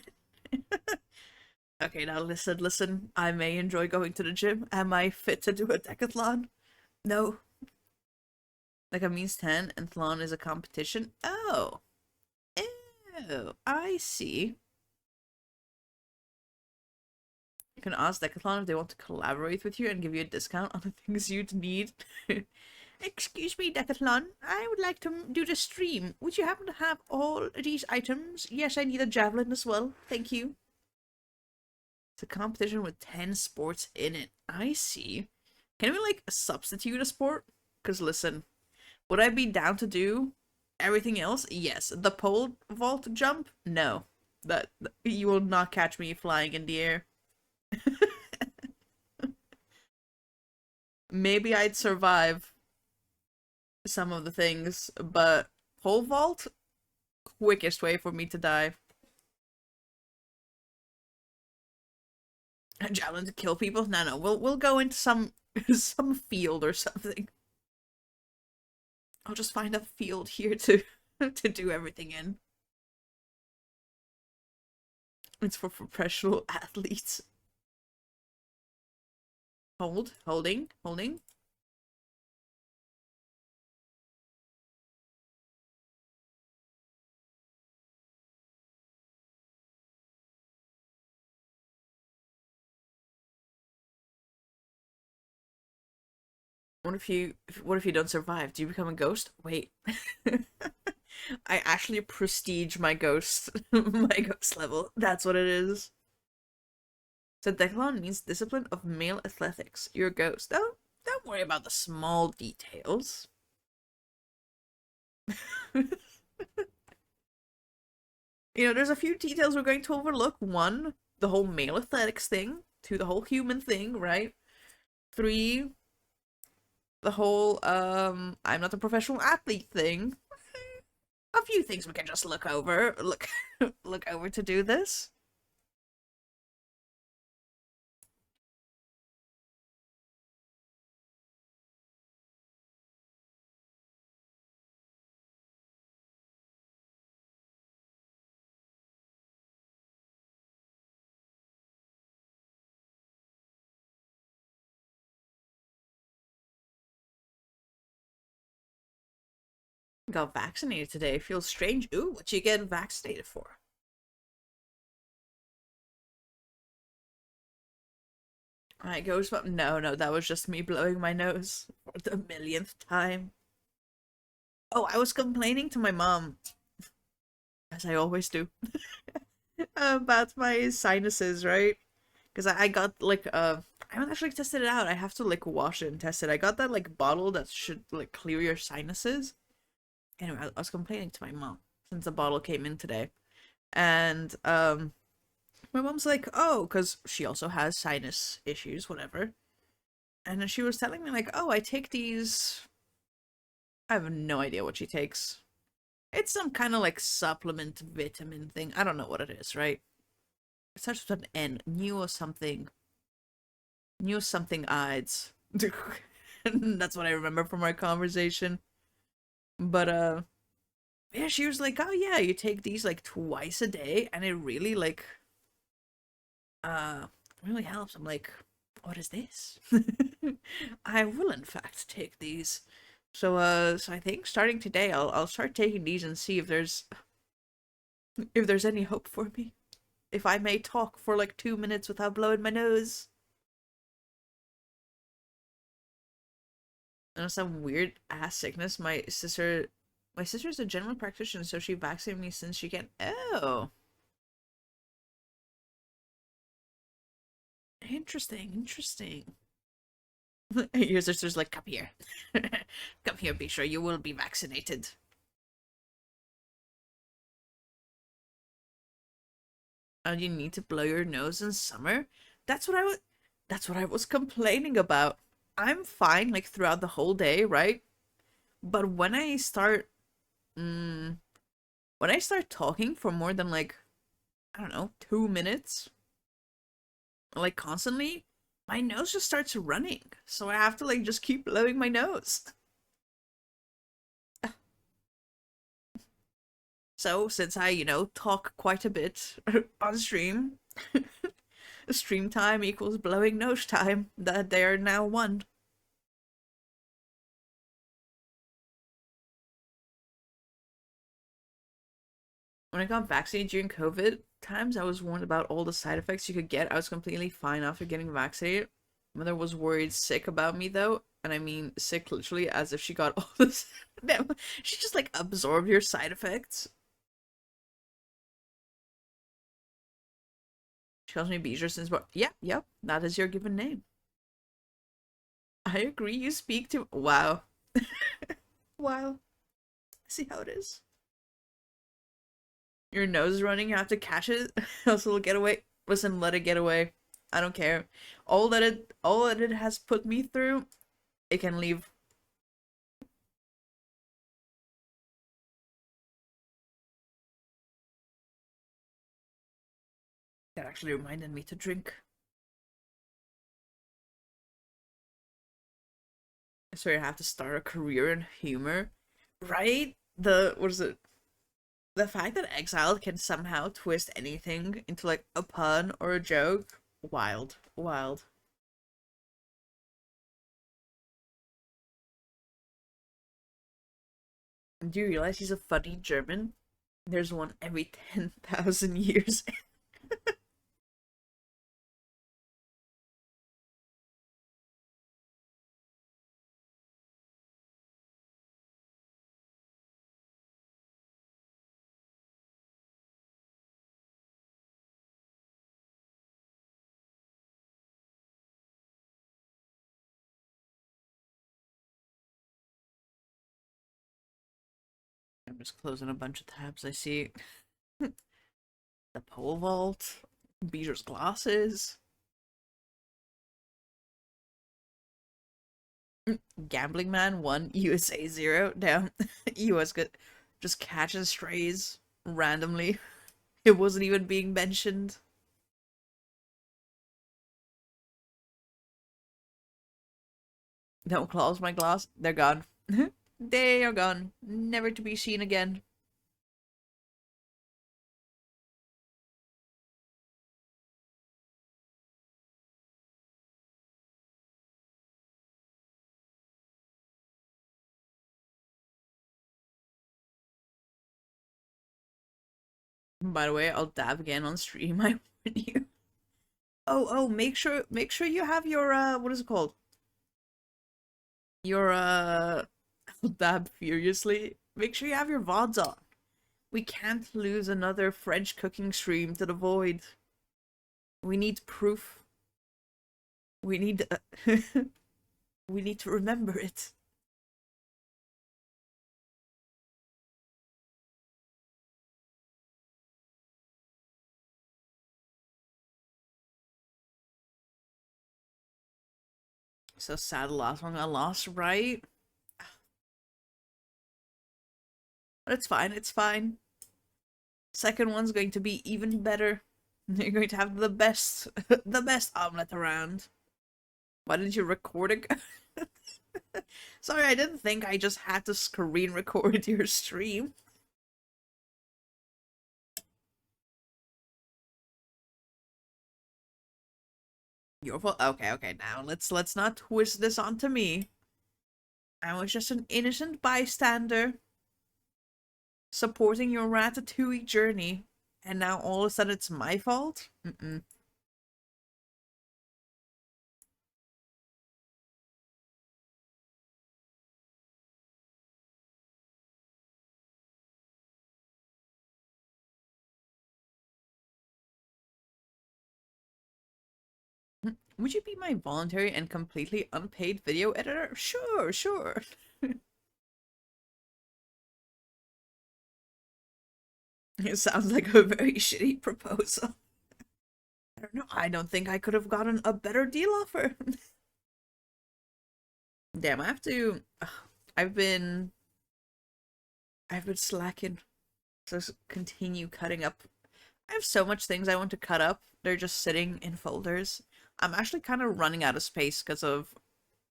Okay, now listen. I may enjoy going to the gym. Am I fit to do a decathlon? No. Like a means 10 and thlon is a competition? Oh. Oh, I see. You can ask Decathlon if they want to collaborate with you and give you a discount on the things you'd need. Excuse me, Decathlon. I would like to do the stream. Would you happen to have all these items? Yes, I need a javelin as well. Thank you. It's a competition with 10 sports in it. I see. Can we, like, substitute a sport? Because, listen, would I be down to do everything else? Yes. The pole vault jump? No. That you will not catch me flying in the air. Maybe I'd survive some of the things, but pole vault? Quickest way for me to die. A javelin to kill people? No, we'll go into some some field or something. I'll just find a field here to to do everything in. It's for professional athletes. Holding. What if you don't survive? Do you become a ghost? Wait. I actually prestige my ghost my ghost level. That's what it is. So decathlon means discipline of male athletics. You're a ghost. Don't worry about the small details. There's a few details we're going to overlook. One, the whole male athletics thing. Two, the whole human thing, right? Three, the whole I'm not a professional athlete thing. A few things we can just look over. Look over to do this. Got vaccinated today. Feels strange. Ooh, what you get vaccinated for? Alright, goes up. No, that was just me blowing my nose for the millionth time. Oh, I was complaining to my mom, as I always do, about my sinuses, right? Because I got like I haven't actually tested it out. I have to like wash it and test it. I got that like bottle that should like clear your sinuses. Anyway, I was complaining to my mom since the bottle came in today, and my mom's like, oh, because she also has sinus issues, whatever. And then she was telling me like, oh, I take these. I have no idea what she takes. It's some kind of like supplement vitamin thing. I don't know what it is, right? It starts with an N. New or something. New something ides. That's what I remember from our conversation. But yeah, she was like, oh yeah, you take these like twice a day and it really like uh really helps. I'm like, what is this? I will in fact take these. So I think starting today I'll start taking these and see if there's any hope for me. If I may talk for like 2 minutes without blowing my nose. And some weird ass sickness. My sister's a general practitioner, so she vaccinated me since she can. Oh, interesting. Your sister's like, come here. Come here, be sure you will be vaccinated. And you need to blow your nose in summer? That's what I was that's what I was complaining about. I'm fine like throughout the whole day, right? But mm, when I start talking for more than like, I don't know, 2 minutes, like constantly, my nose just starts running. So I have to like just keep blowing my nose. So since I, talk quite a bit on stream, stream time equals blowing nose time. That they are now one. When I got vaccinated during COVID times, I was warned about all the side effects you could get. I was completely fine after getting vaccinated. Mother was worried sick about me though, and I mean sick literally as if she got all this. No, she just like absorbed your side effects. She calls me Beezer since but yeah, yep, that is your given name. I agree. You speak to wow, wow. See how it is. Your nose is running. You have to catch it, else it'll get away. Listen, let it get away. I don't care. All that it has put me through, it can leave. That actually reminded me to drink. I swear I have to start a career in humor, right? The what is it? The fact that Exiled can somehow twist anything into like a pun or a joke, wild, wild. Do you realize he's a funny German? There's one every 10,000 years. I'm just closing a bunch of tabs. I see the pole vault, Beecher's glasses, Gambling Man 1, USA 0. Down. US good. Just catching strays randomly. It wasn't even being mentioned. Don't close my glass. They're gone. They are gone. Never to be seen again. By the way, I'll dab again on stream. I warn you. Oh, make sure you have your what is it called? Your I'll dab furiously. Make sure you have your VODs on. We can't lose another French cooking stream to the void. We need proof. We need we need to remember it. So sad the last one got lost, right? But it's fine, it's fine. Second one's going to be even better. You're going to have the best the best omelet around. Why didn't you record it? Sorry, I didn't think I just had to screen record your stream. Your fault. Okay, okay. Now let's not twist this onto me. I was just an innocent bystander supporting your ratatouille journey, and now all of a sudden it's my fault? Mm-mm. Would you be my voluntary and completely unpaid video editor? Sure, sure. It sounds like a very shitty proposal. I don't know. I don't think I could have gotten a better deal offer. Damn, I have to. I've been. I've been slacking. So continue cutting up. I have so much things I want to cut up. They're just sitting in folders. I'm actually kind of running out of space because of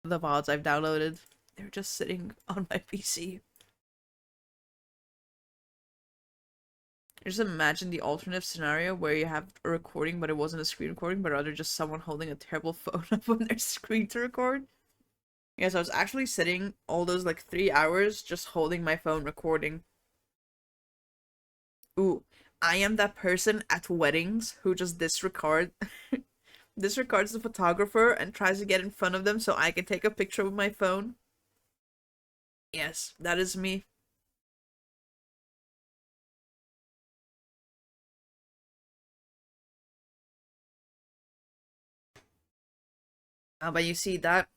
the VODs I've downloaded. They're just sitting on my PC. Just imagine the alternate scenario where you have a recording, but it wasn't a screen recording, but rather just someone holding a terrible phone up on their screen to record. Yes, I was actually sitting all those like 3 hours just holding my phone recording. Ooh, I am that person at weddings who just disregards the photographer and tries to get in front of them so I can take a picture with my phone. Yes, that is me. But you see that,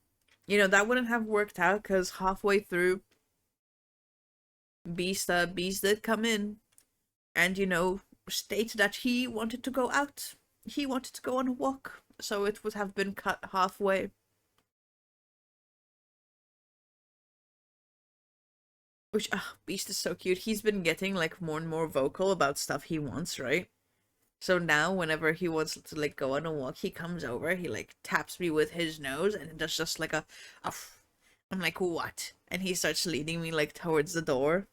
that wouldn't have worked out because halfway through, Beast did come in and, state that he wanted to go out. He wanted to go on a walk, so it would have been cut halfway. Which, Beast is so cute. He's been getting, like, more and more vocal about stuff he wants, right? So now, whenever he wants to, like, go on a walk, he comes over, he, like, taps me with his nose, and it does just, like, I'm like, what? And he starts leading me, like, towards the door.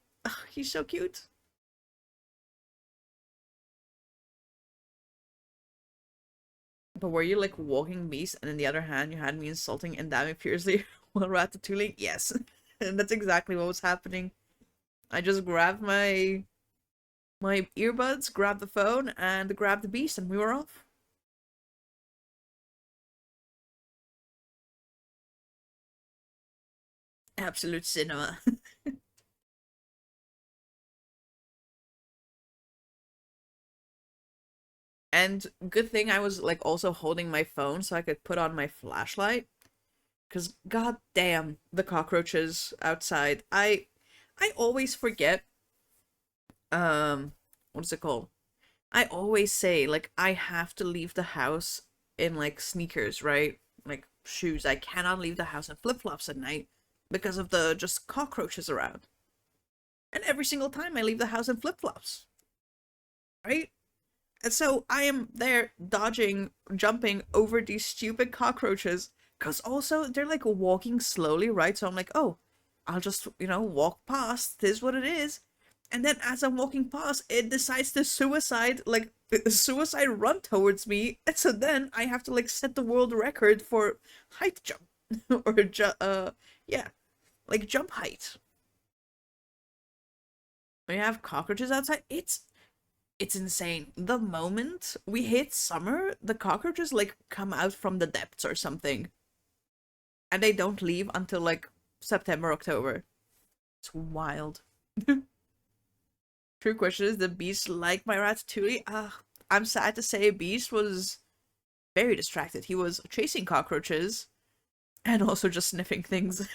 He's so cute. But were you, like, walking Beast, and in the other hand, you had me insulting and damning fiercely while ratatouille? Yes. And that's exactly what was happening. I just grabbed my earbuds, grabbed the phone, and grabbed the Beast, and we were off. Absolute cinema. And good thing I was like also holding my phone so I could put on my flashlight. Cause god damn the cockroaches outside. I always forget what is it called? I always say like I have to leave the house in like sneakers, right? Like shoes. I cannot leave the house in flip-flops at night because of the just cockroaches around. And every single time I leave the house in flip-flops, right? And so I am there dodging, jumping over these stupid cockroaches. Because also, they're like walking slowly, right? So I'm like, oh, I'll just, walk past. This is what it is. And then as I'm walking past, it decides to suicide run towards me. And so then I have to like set the world record for height jump. or, yeah, like jump height. When you have cockroaches outside, it's insane. The moment we hit summer, the cockroaches like come out from the depths or something. And they don't leave until like September, October. It's wild. True question is, the Beast like my ratatouille? I'm sad to say Beast was very distracted. He was chasing cockroaches and also just sniffing things.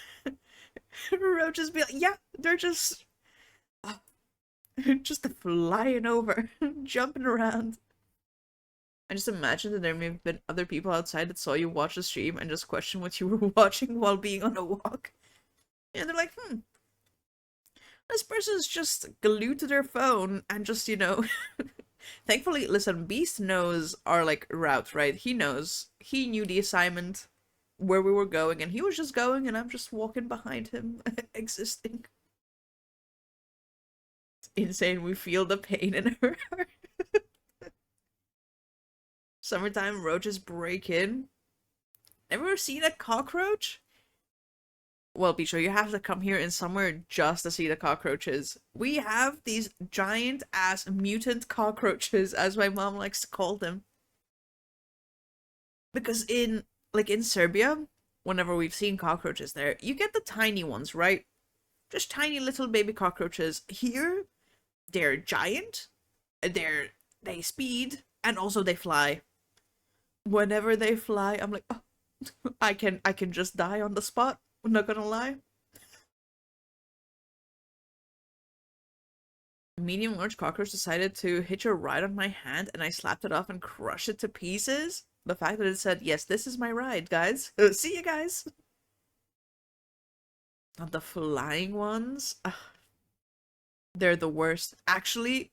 Roaches be like, yeah, they're just just flying over, jumping around. I just imagine that there may have been other people outside that saw you watch the stream and just question what you were watching while being on a walk. And they're like, this person's just glued to their phone and just, Thankfully, listen, Beast knows our, like, route, right? He knows. He knew the assignment, where we were going, and he was just going, and I'm just walking behind him, existing. It's insane. We feel the pain in our heart. Summertime roaches break in. Ever seen a cockroach? Well, be sure you have to come here in summer just to see the cockroaches. We have these giant ass mutant cockroaches, as my mom likes to call them. Because in Serbia, whenever we've seen cockroaches there, you get the tiny ones, right? Just tiny little baby cockroaches. Here, they're giant, they speed, and also they fly. Whenever they fly, I'm like, oh, I can just die on the spot. I'm not gonna lie. Medium large cockroach decided to hitch a ride on my hand, and I slapped it off and crushed it to pieces. The fact that it said, yes, this is my ride, guys. See you guys. Not the flying ones. Ugh, they're the worst. Actually,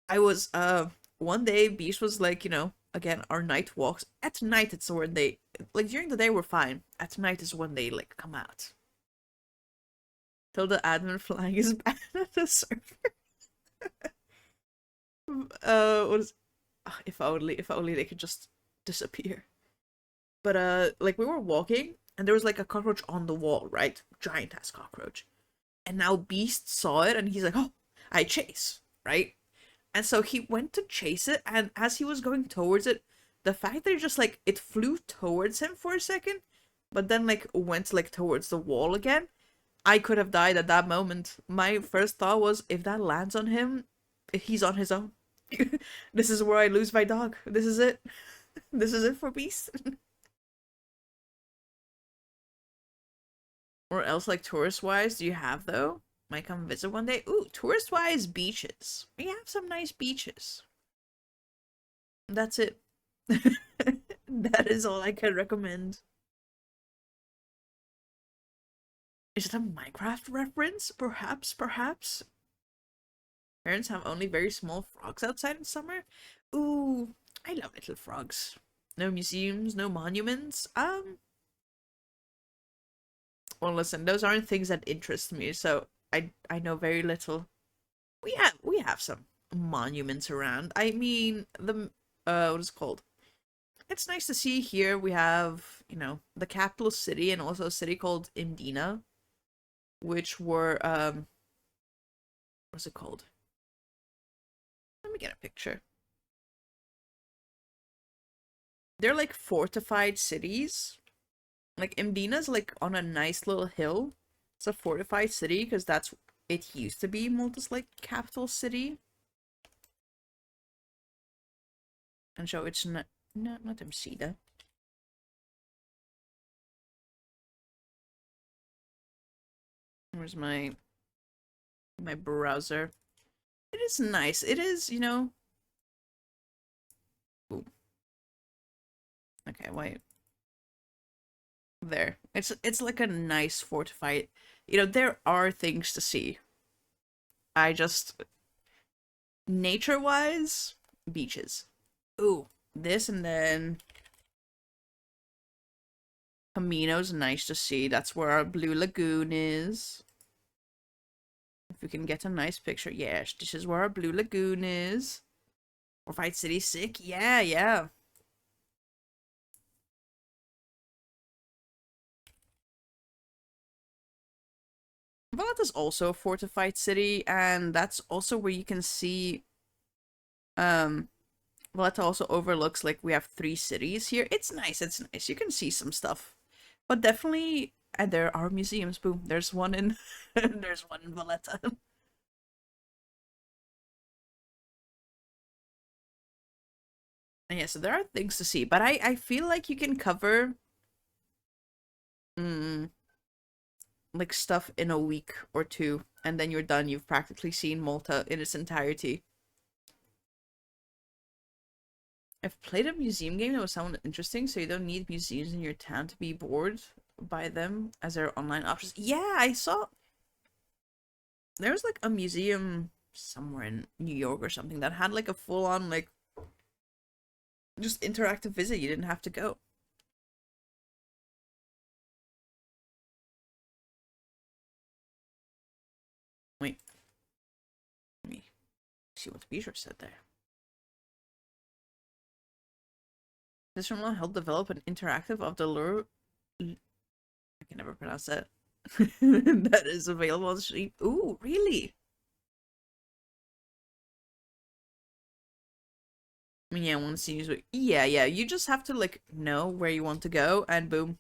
I was one day Beach was like, again, our night walks. At night it's when they like during the day we're fine. At night is when they like come out. Till the admin flying is bad at the server. What is if only they could just disappear. But like we were walking and there was like a cockroach on the wall, right? Giant ass cockroach. And now Beast saw it and he's like, "Oh, I chase," right? And so he went to chase it, and as he was going towards it, the fact that it flew towards him for a second, but then like went like towards the wall again, I could have died at that moment. My first thought was, if that lands on him, he's on his own. This is where I lose my dog. This is it. This is it for Beast. Or else, like tourist wise, do you have though? Might come visit one day. Ooh, tourist wise beaches. We have some nice beaches. That's it. That is all I can recommend. Is it a Minecraft reference? Perhaps, perhaps. Parents have only very small frogs outside in summer. Ooh, I love little frogs. No museums, no monuments. Well, listen, those aren't things that interest me, so I know very little. We have some monuments around. I mean, what is it called? It's nice to see here we have, the capital city and also a city called Indina, which were what's it called? Let me get a picture. They're like fortified cities. Like Mdina's like on a nice little hill. It's a fortified city because that's it used to be Malta's like capital city. And so it's not Msida. Where's my browser? It is nice. It is, Ooh. Okay, wait. There. It's like a nice fortified. There are things to see. I just nature-wise, beaches. Ooh, this and then Camino's nice to see. That's where our Blue Lagoon is. If we can get a nice picture. Yes, this is where our Blue Lagoon is. Fortified City sick. Yeah, yeah. Valletta is also a fortified city, and that's also where you can see Valletta also overlooks like we have 3 cities here. It's nice, it's nice. You can see some stuff. But definitely and there are museums. Boom. There's one in there's one in Valletta. And yeah, so there are things to see, but I feel like you can cover mm, like stuff in a week or two, and then you're done. You've practically seen Malta in its entirety. I've played a museum game that was sound interesting, so you don't need museums in your town to be bored by them as their online options. Yeah, I saw there was like a museum somewhere in New York or something that had like a full-on like just interactive visit. You didn't have to go. Wait, let me see what the Beatrice said there. This will help develop an interactive of the lure. I can never pronounce that. That is available on Steam. Ooh, really? I mean, yeah, once you use it, yeah. You just have to like know where you want to go, and boom,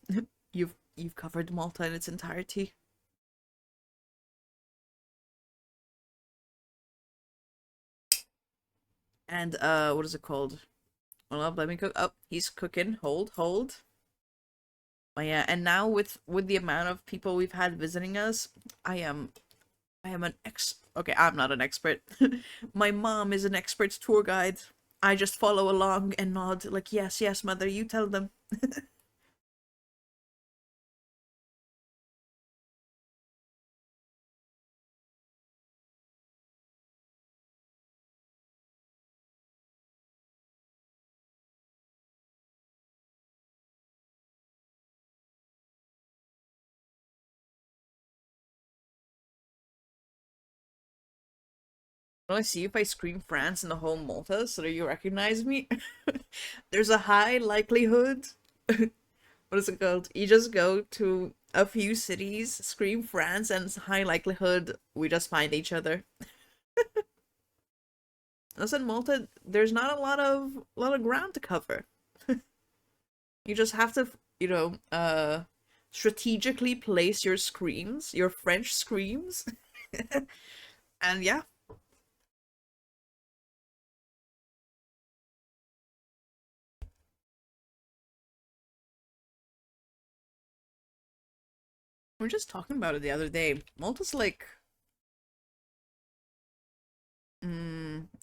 you've covered Malta in its entirety. And what is it called? Well, let me cook. Oh, he's cooking. Hold. But yeah, and now with the amount of people we've had visiting us, I am an ex. Okay, I'm not an expert. My mom is an expert tour guide. I just follow along and nod like, yes, mother, you tell them. Well, I see if I scream France in the whole Malta so that you recognize me. There's a high likelihood. What is it called? You just go to a few cities, scream France, and it's high likelihood we just find each other. Listen, Malta, there's not a lot of ground to cover. You just have to, strategically place your screams, your French screams, and yeah, we are just talking about it the other day. Malta's like,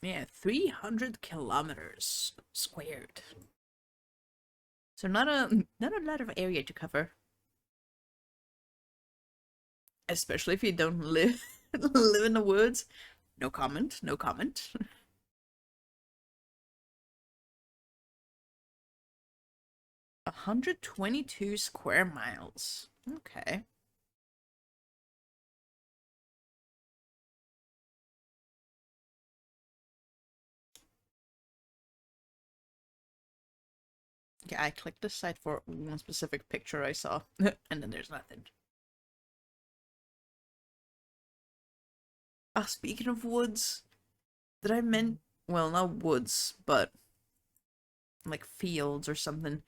yeah, 300 kilometers squared. So not a lot of area to cover, especially if you don't live live in the woods. No comment, no comment. 122 square miles. Okay. Yeah, I clicked the site for one specific picture I saw, and then there's nothing. Ah, speaking of woods, did I meant well, not woods, but like fields or something.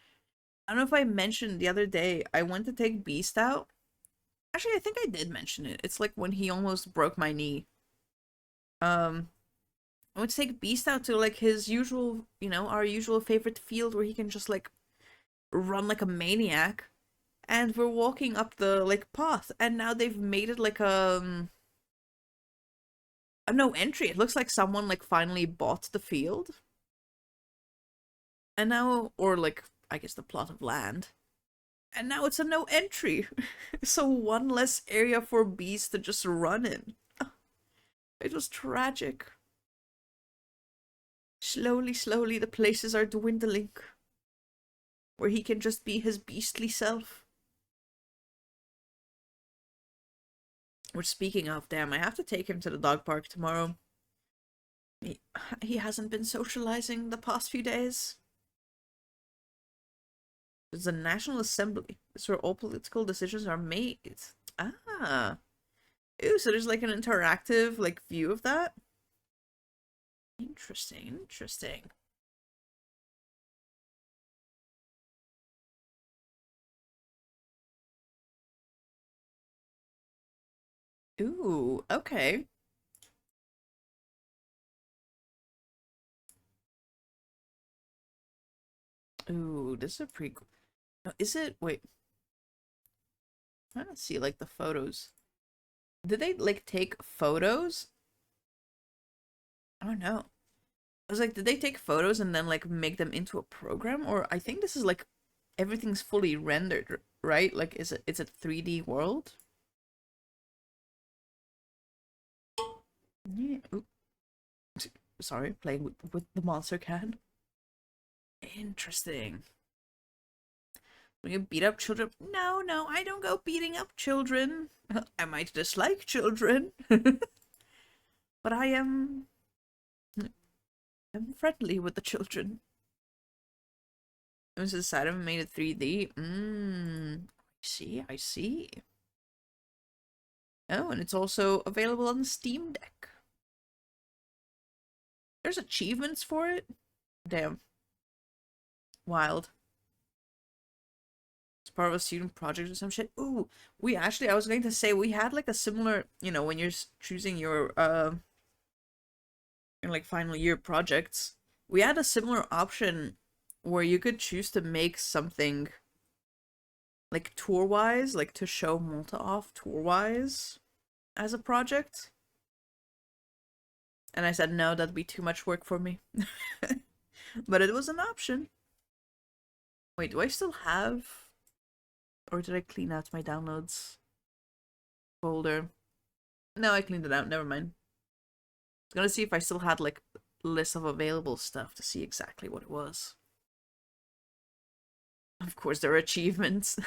I don't know if I mentioned the other day I went to take Beast out. Actually, I think I did mention it. It's like when he almost broke my knee. Um, I went to take Beast out to like his usual, our usual favorite field where he can just like run like a maniac. And we're walking up the like path, and now they've made it like a no entry. It looks like someone like finally bought the field, and now, or like I guess the plot of land, and now it's a no entry. So one less area for bees to just run in. It was tragic. Slowly, the places are dwindling where he can just be his beastly self. Which, speaking of, damn, I have to take him to the dog park tomorrow. He, he hasn't been socializing the past few days. It's a National Assembly. It's where all political decisions are made. Ah. Ooh, so there's like an interactive like view of that? Interesting. Ooh, okay. Ooh, this is a pretty cool. No, is it? Wait, I don't see like the photos. Did they like take photos? I don't know. I was like, did they take photos and then like make them into a program? Or I think this is like everything's fully rendered, right? Like, is it 3D world? Yeah. Ooh, sorry, playing with the monster can. Interesting. When you beat up children? No, I don't go beating up children. I might dislike children, but I'm friendly with the children. It was inside of it, made it 3D. I see. Oh, and it's also available on the Steam Deck. There's achievements for it? Damn. Wild. It's part of a student project or some shit. Ooh, I was going to say, we had like a similar, when you're choosing your, like final year projects, we had a similar option where you could choose to make something like tour-wise, like to show Malta off tour-wise as a project. And I said, no, that'd be too much work for me. But it was an option. Wait, do I still have... Or did I clean out my downloads folder? No, I cleaned it out. Never mind. I was gonna see if I still had, like, a list of available stuff to see exactly what it was. Of course, there are achievements.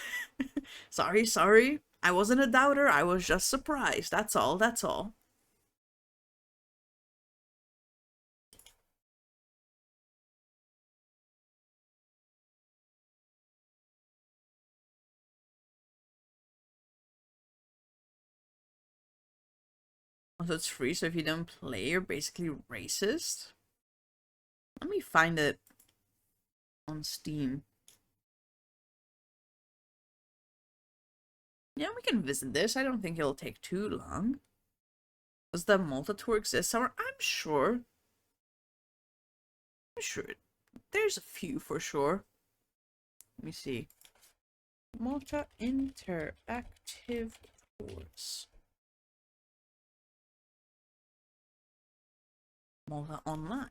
Sorry. I wasn't a doubter. I was just surprised. That's all. Also, it's free, so if you don't play, you're basically racist. Let me find it on Steam. Yeah, we can visit this. I don't think it'll take too long. Does the Malta tour exist somewhere? I'm sure. There's a few for sure. Let me see. Malta Interactive Tours. Malta Online.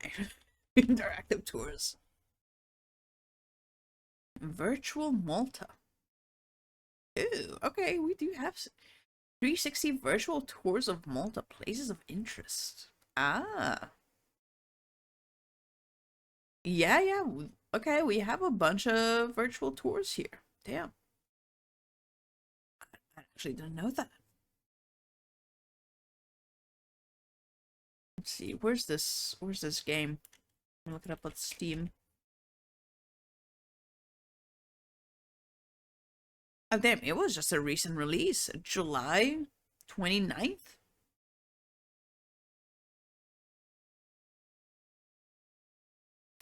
Interactive Tours. Virtual Malta. Ooh, okay, we do have 360 virtual tours of Malta, places of interest. Ah. Yeah. Okay, we have a bunch of virtual tours here. Damn. I actually didn't know that. Let's see, where's this game? I'm look it up on Steam. Oh damn, it was just a recent release, July 29th.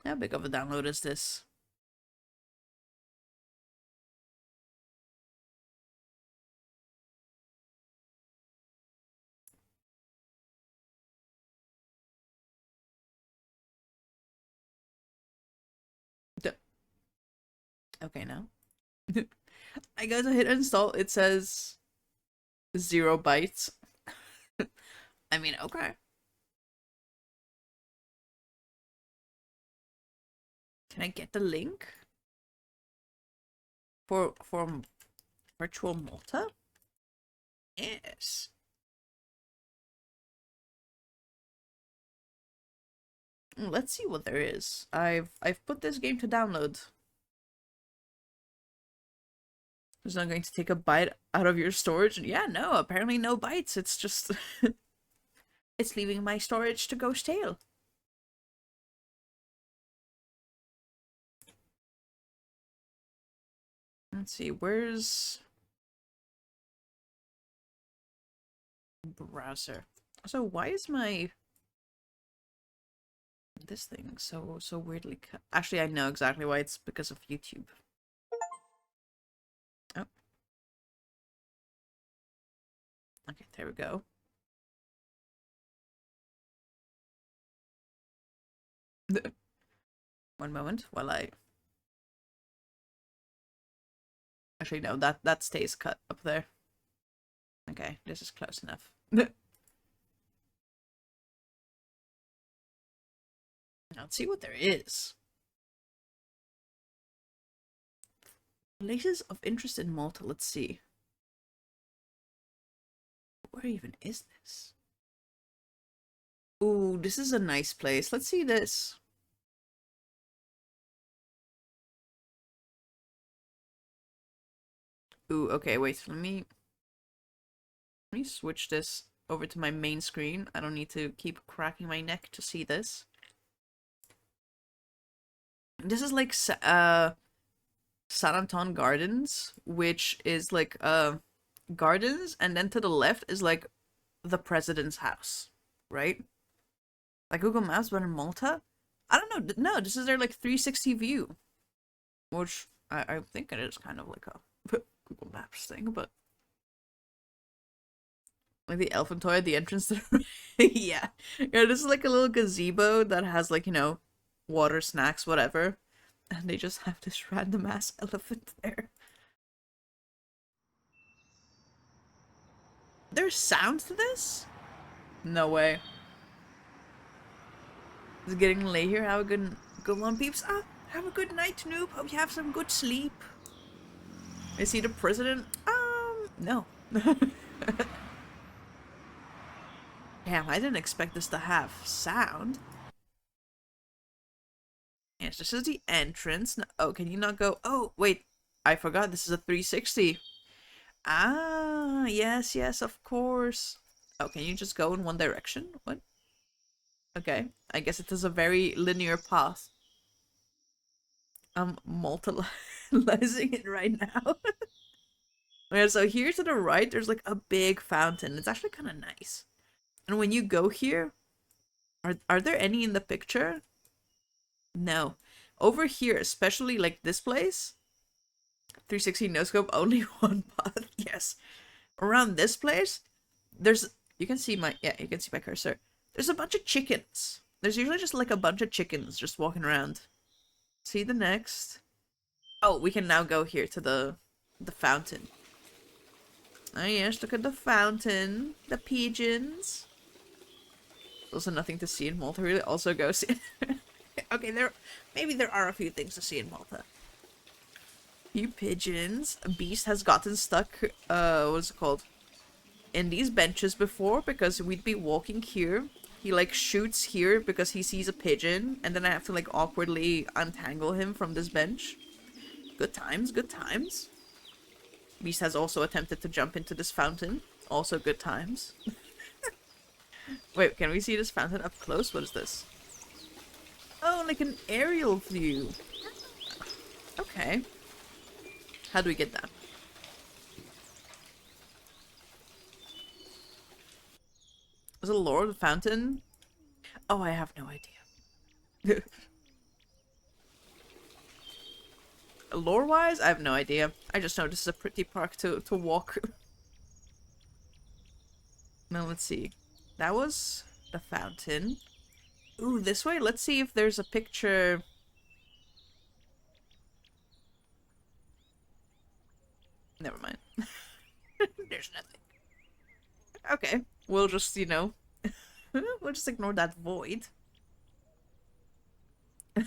How big of a download is this? Okay, now. I go to hit install, it says 0 bytes. I mean, okay. Can I get the link? For virtual Malta? Yes. Let's see what there is. I've put this game to download. It's not going to take a byte out of your storage. Yeah, no, apparently no bytes. It's just it's leaving my storage to go stale. Let's see, where's browser? So why is my this thing so weirdly cut? Actually, I know exactly why. It's because of YouTube. Oh. Okay, there we go. One moment while I... Actually, no, that stays cut up there. Okay, this is close enough. Let's see what there is. Places of interest in Malta, let's see. Where even is this? Ooh, this is a nice place. Let's see this. Ooh, okay, wait, let me switch this over to my main screen. I don't need to keep cracking my neck to see this. This is like San Anton Gardens, which is like gardens, and then to the left is like the president's house, right? Like Google Maps, but in Malta. I don't know. No, this is their like 360 view, which I think it is kind of like a Google Maps thing, but like the elephant toy at the entrance to the yeah. Yeah, this is like a little gazebo that has like, water, snacks, whatever. And they just have this random ass elephant there. There's sound to this? No way. It's getting late here. Have a good one, peeps. Ah, have a good night, noob. Hope you have some good sleep. Is he the president? No. Damn, I didn't expect this to have sound. Yes, this is the entrance. No, oh, can you not go? Oh, wait. I forgot this is a 360. Ah, yes, yes, of course. Oh, can you just go in one direction? What? Okay. I guess it is a very linear path. I'm multilizing it right now. Yeah, so here to the right, there's like a big fountain. It's actually kind of nice. And when you go here, are there any in the picture? No. Over here, especially like this place, 360 no scope, only one path. Yes. Around this place, there's you can see my cursor. There's a bunch of chickens. There's usually just like a bunch of chickens just walking around. See the next. Oh, we can now go here to the fountain. Oh yes, look at the fountain. The pigeons. Also nothing to see in Malta really. Also go see okay, maybe there are a few things to see in Malta. Few pigeons. A beast has gotten stuck, what's it called? In these benches before because we'd be walking here. He like shoots here because he sees a pigeon, and then I have to like awkwardly untangle him from this bench. Good times, good times. Beast has also attempted to jump into this fountain. Also good times. Wait, can we see this fountain up close? What is this? Oh, like an aerial view. Okay. How do we get that? Is it a lore of the fountain? Oh, I have no idea. Lore-wise, I have no idea. I just know this is a pretty park to walk. Now, let's see. That was the fountain. Ooh, this way? Let's see if there's a picture. Never mind. There's nothing. Okay. We'll just, we'll just ignore that void.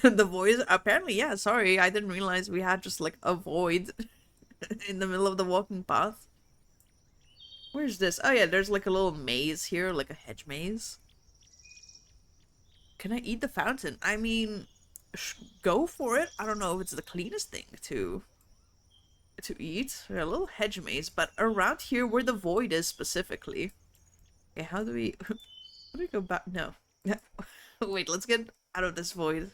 The void, apparently, yeah, sorry. I didn't realize we had just like a void in the middle of the walking path. Where's this? Oh yeah, there's like a little maze here, like a hedge maze. Can I eat the fountain? I mean, go for it. I don't know if it's the cleanest thing to eat. A little hedge maze, but around here where the void is specifically. Okay, how do we go back? No. Wait, let's get out of this void.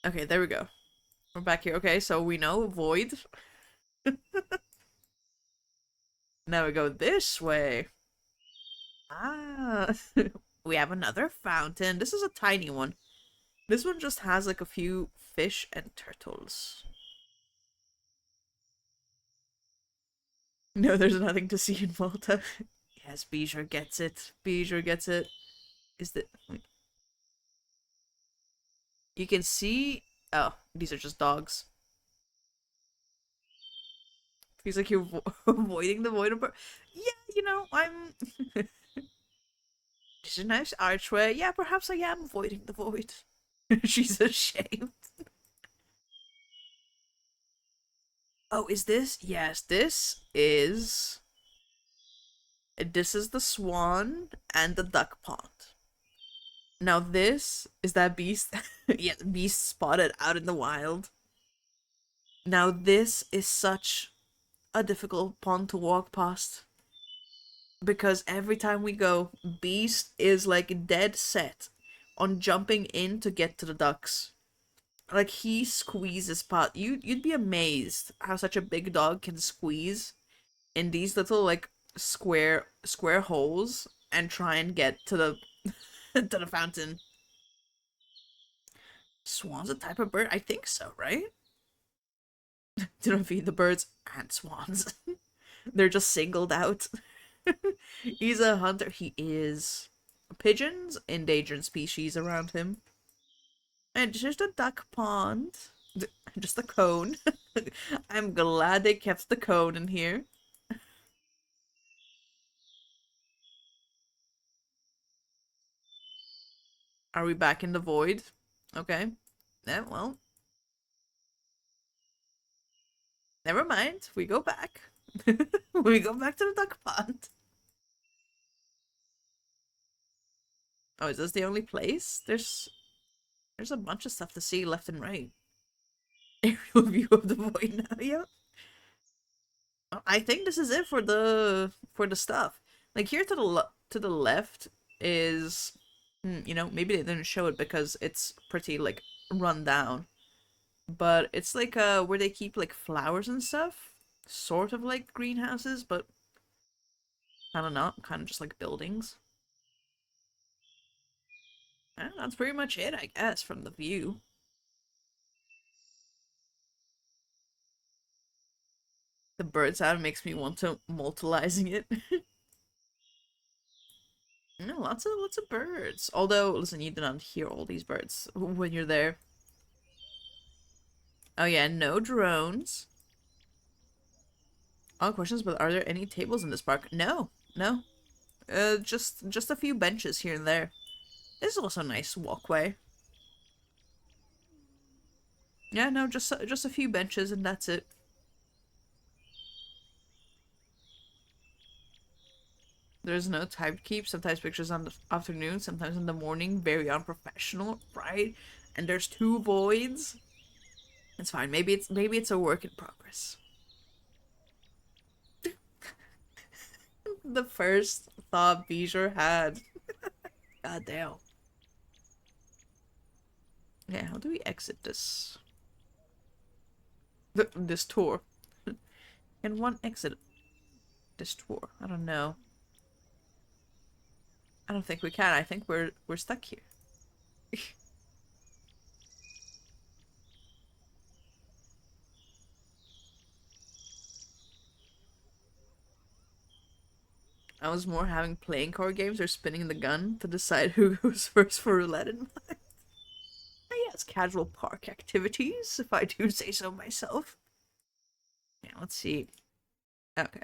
Okay, there we go. We're back here. Okay, so we know void. Now we go this way. Ah, we have another fountain. This is a tiny one. This one just has like a few fish and turtles. No, there's nothing to see in Malta. Yes, Bijou gets it. Bijou gets it. Is that... You can see... Oh, these are just dogs. Feels like you're avoiding the void. Yeah, I'm... This is a nice archway. Yeah, perhaps I am avoiding the void. She's ashamed. Oh, is this? Yes, this is... This is the swan and the duck pond. Now this is that beast. Yeah, the beast spotted out in the wild. Now this is such a difficult pond to walk past. Because every time we go, beast is like dead set on jumping in to get to the ducks. Like he squeezes pot. You'd be amazed how such a big dog can squeeze in these little like square holes and try and get to the to the fountain. Swan's a type of bird? I think so, right? Didn't feed the birds and swans. They're just singled out. He's a hunter. He is. Pigeons, endangered species around him. And just a duck pond. Just a cone. I'm glad they kept the cone in here. Are we back in the void? Okay. Yeah, well, never mind. We go back. We go back to the duck pond. Oh, is this the only place? There's a bunch of stuff to see left and right. Aerial view of the void now. Yep. I think this is it for the stuff. Like here to to the left is, you know, maybe they didn't show it because it's pretty like run down. But it's like where they keep like flowers and stuff, sort of like greenhouses, but I don't know, kind of just like buildings. And that's pretty much it, I guess, from the view. The bird sound makes me want to multilizing it. No, lots of birds. Although, listen, you do not hear all these birds when you're there. Oh yeah, no drones. All questions, but are there any tables in this park? No, no. Just a few benches here and there. This is also a nice walkway. Yeah, no, just a few benches and that's it. There's no time to keep. Sometimes pictures on the afternoon, sometimes in the morning. Very unprofessional, right? And there's two voids. It's fine. Maybe it's a work in progress. The first thought Bijou had. God damn. Yeah, how do we exit this? This tour. Can one exit this tour? I don't know. I don't think we can. I think we're stuck here. I was more having playing card games or spinning the gun to decide who goes first for roulette in mind. Yes, casual park activities, if I do say so myself. Yeah, let's see. Okay.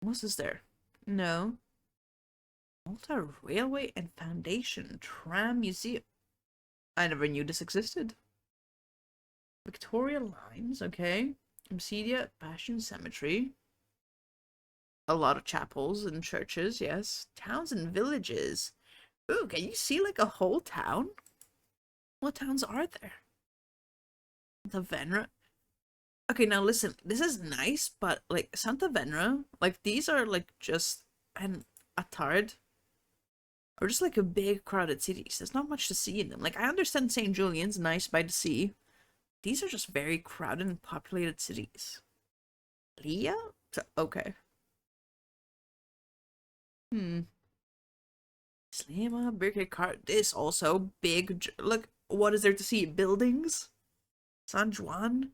What's this there? No. Malta Railway and Foundation Tram Museum. I never knew this existed. Victoria Lines, okay. Obsidia Passion Cemetery. A lot of chapels and churches, yes. Towns and villages. Ooh, can you see like a whole town? What towns are there? The Venra. Okay, now listen, this is nice, but like Santa Venra, like these are like just an Attard or just like a big crowded cities. There's not much to see in them. Like I understand St. Julian's nice by the sea. These are just very crowded and populated cities. Leah? Okay. Hmm. Slima, Birkett Cart. This also big. Look, what is there to see? Buildings? San Juan?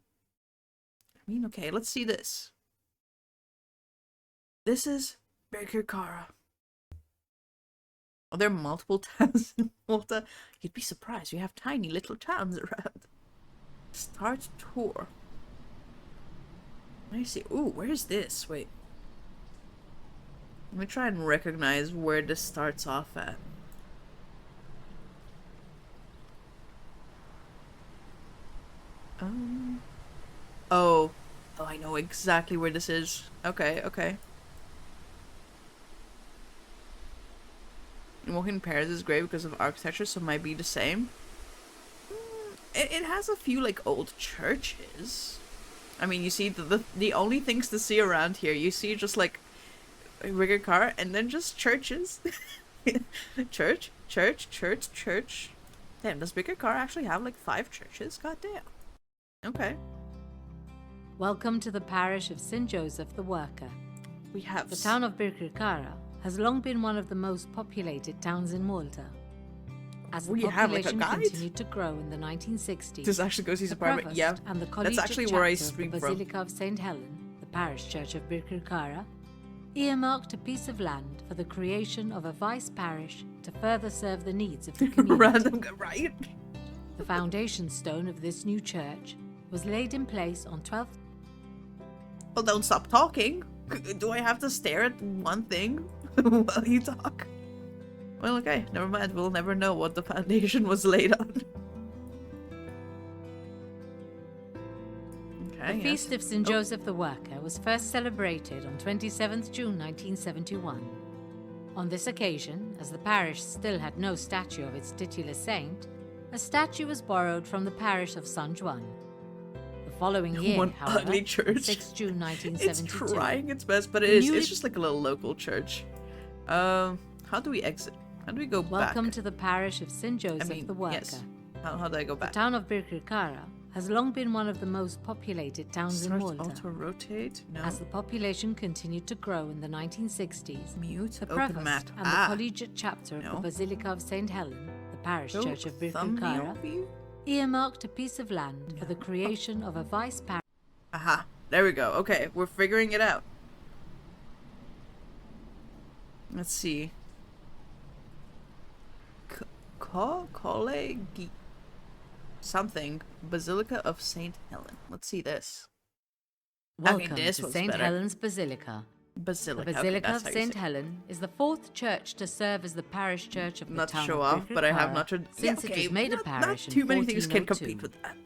I mean, okay, let's see this. This is Birkett Cara. Are there multiple towns in Malta? You'd be surprised. We have tiny little towns around. Start tour. Let me see. Ooh, where's this? Wait. Let me try and recognize where this starts off at. Um. Oh. Oh, I know exactly where this is. Okay, okay. Walking in Paris is great because of architecture, so it might be the same. It has a few like old churches. I mean, you see the only things to see around here, you see just like a bigger car and then just churches. Church, church, church, church. Damn, does Bigger Car actually have like 5 churches? God damn. Okay. Welcome to the parish of St. Joseph the Worker. We have The town of Birkirkara has long been one of the most populated towns in Malta. As the We have, like, a population guide? continued to grow in the 1960s, This actually goes his the apartment. provost Yeah. and the That's collegiate actually where I chapter of stream the from. Basilica of St. Helen, the parish church of Birkirkara, earmarked a piece of land for the creation of a vice parish to further serve the needs of the community. Random, right? The foundation stone of this new church was laid in place on 12th. Well, don't stop talking. Do I have to stare at one thing while you talk? Well, okay, never mind. We'll never know what the foundation was laid on. Okay, The Feast of St. Joseph the Worker was first celebrated on 27th June 1971. On this occasion, as the parish still had no statue of its titular saint, a statue was borrowed from the parish of San Juan. The following year, One however, ugly on church. 6 June It's 1972, trying its best, but it's just like a little local church. How do we exit? How do we go welcome back? to the parish of St. Joseph the Worker. yes. How do I go The back? town of Birkirkara has long been one of the most populated towns in Start Malta. auto-rotate? No. As the population continued to grow in the 1960s, Mute, the open provost map. and the collegiate chapter of No. the Basilica of St. Helen, the parish Go church of thumbnail Birkirkara, view? earmarked a piece of land for the creation of a vice parish. Aha. There we go. Okay, we're figuring it out. Let's see. Collegi something. Basilica of St. Helen. Let's see this. Welcome this to one's St. better. Helen's Basilica. Basilica. The Okay, Basilica that's of how you St. say it. Helen is the fourth church to serve as the parish church of the Not to town show of off, but I have Birkirkara not. since it was made a parish not too in many things can 1402. compete with that.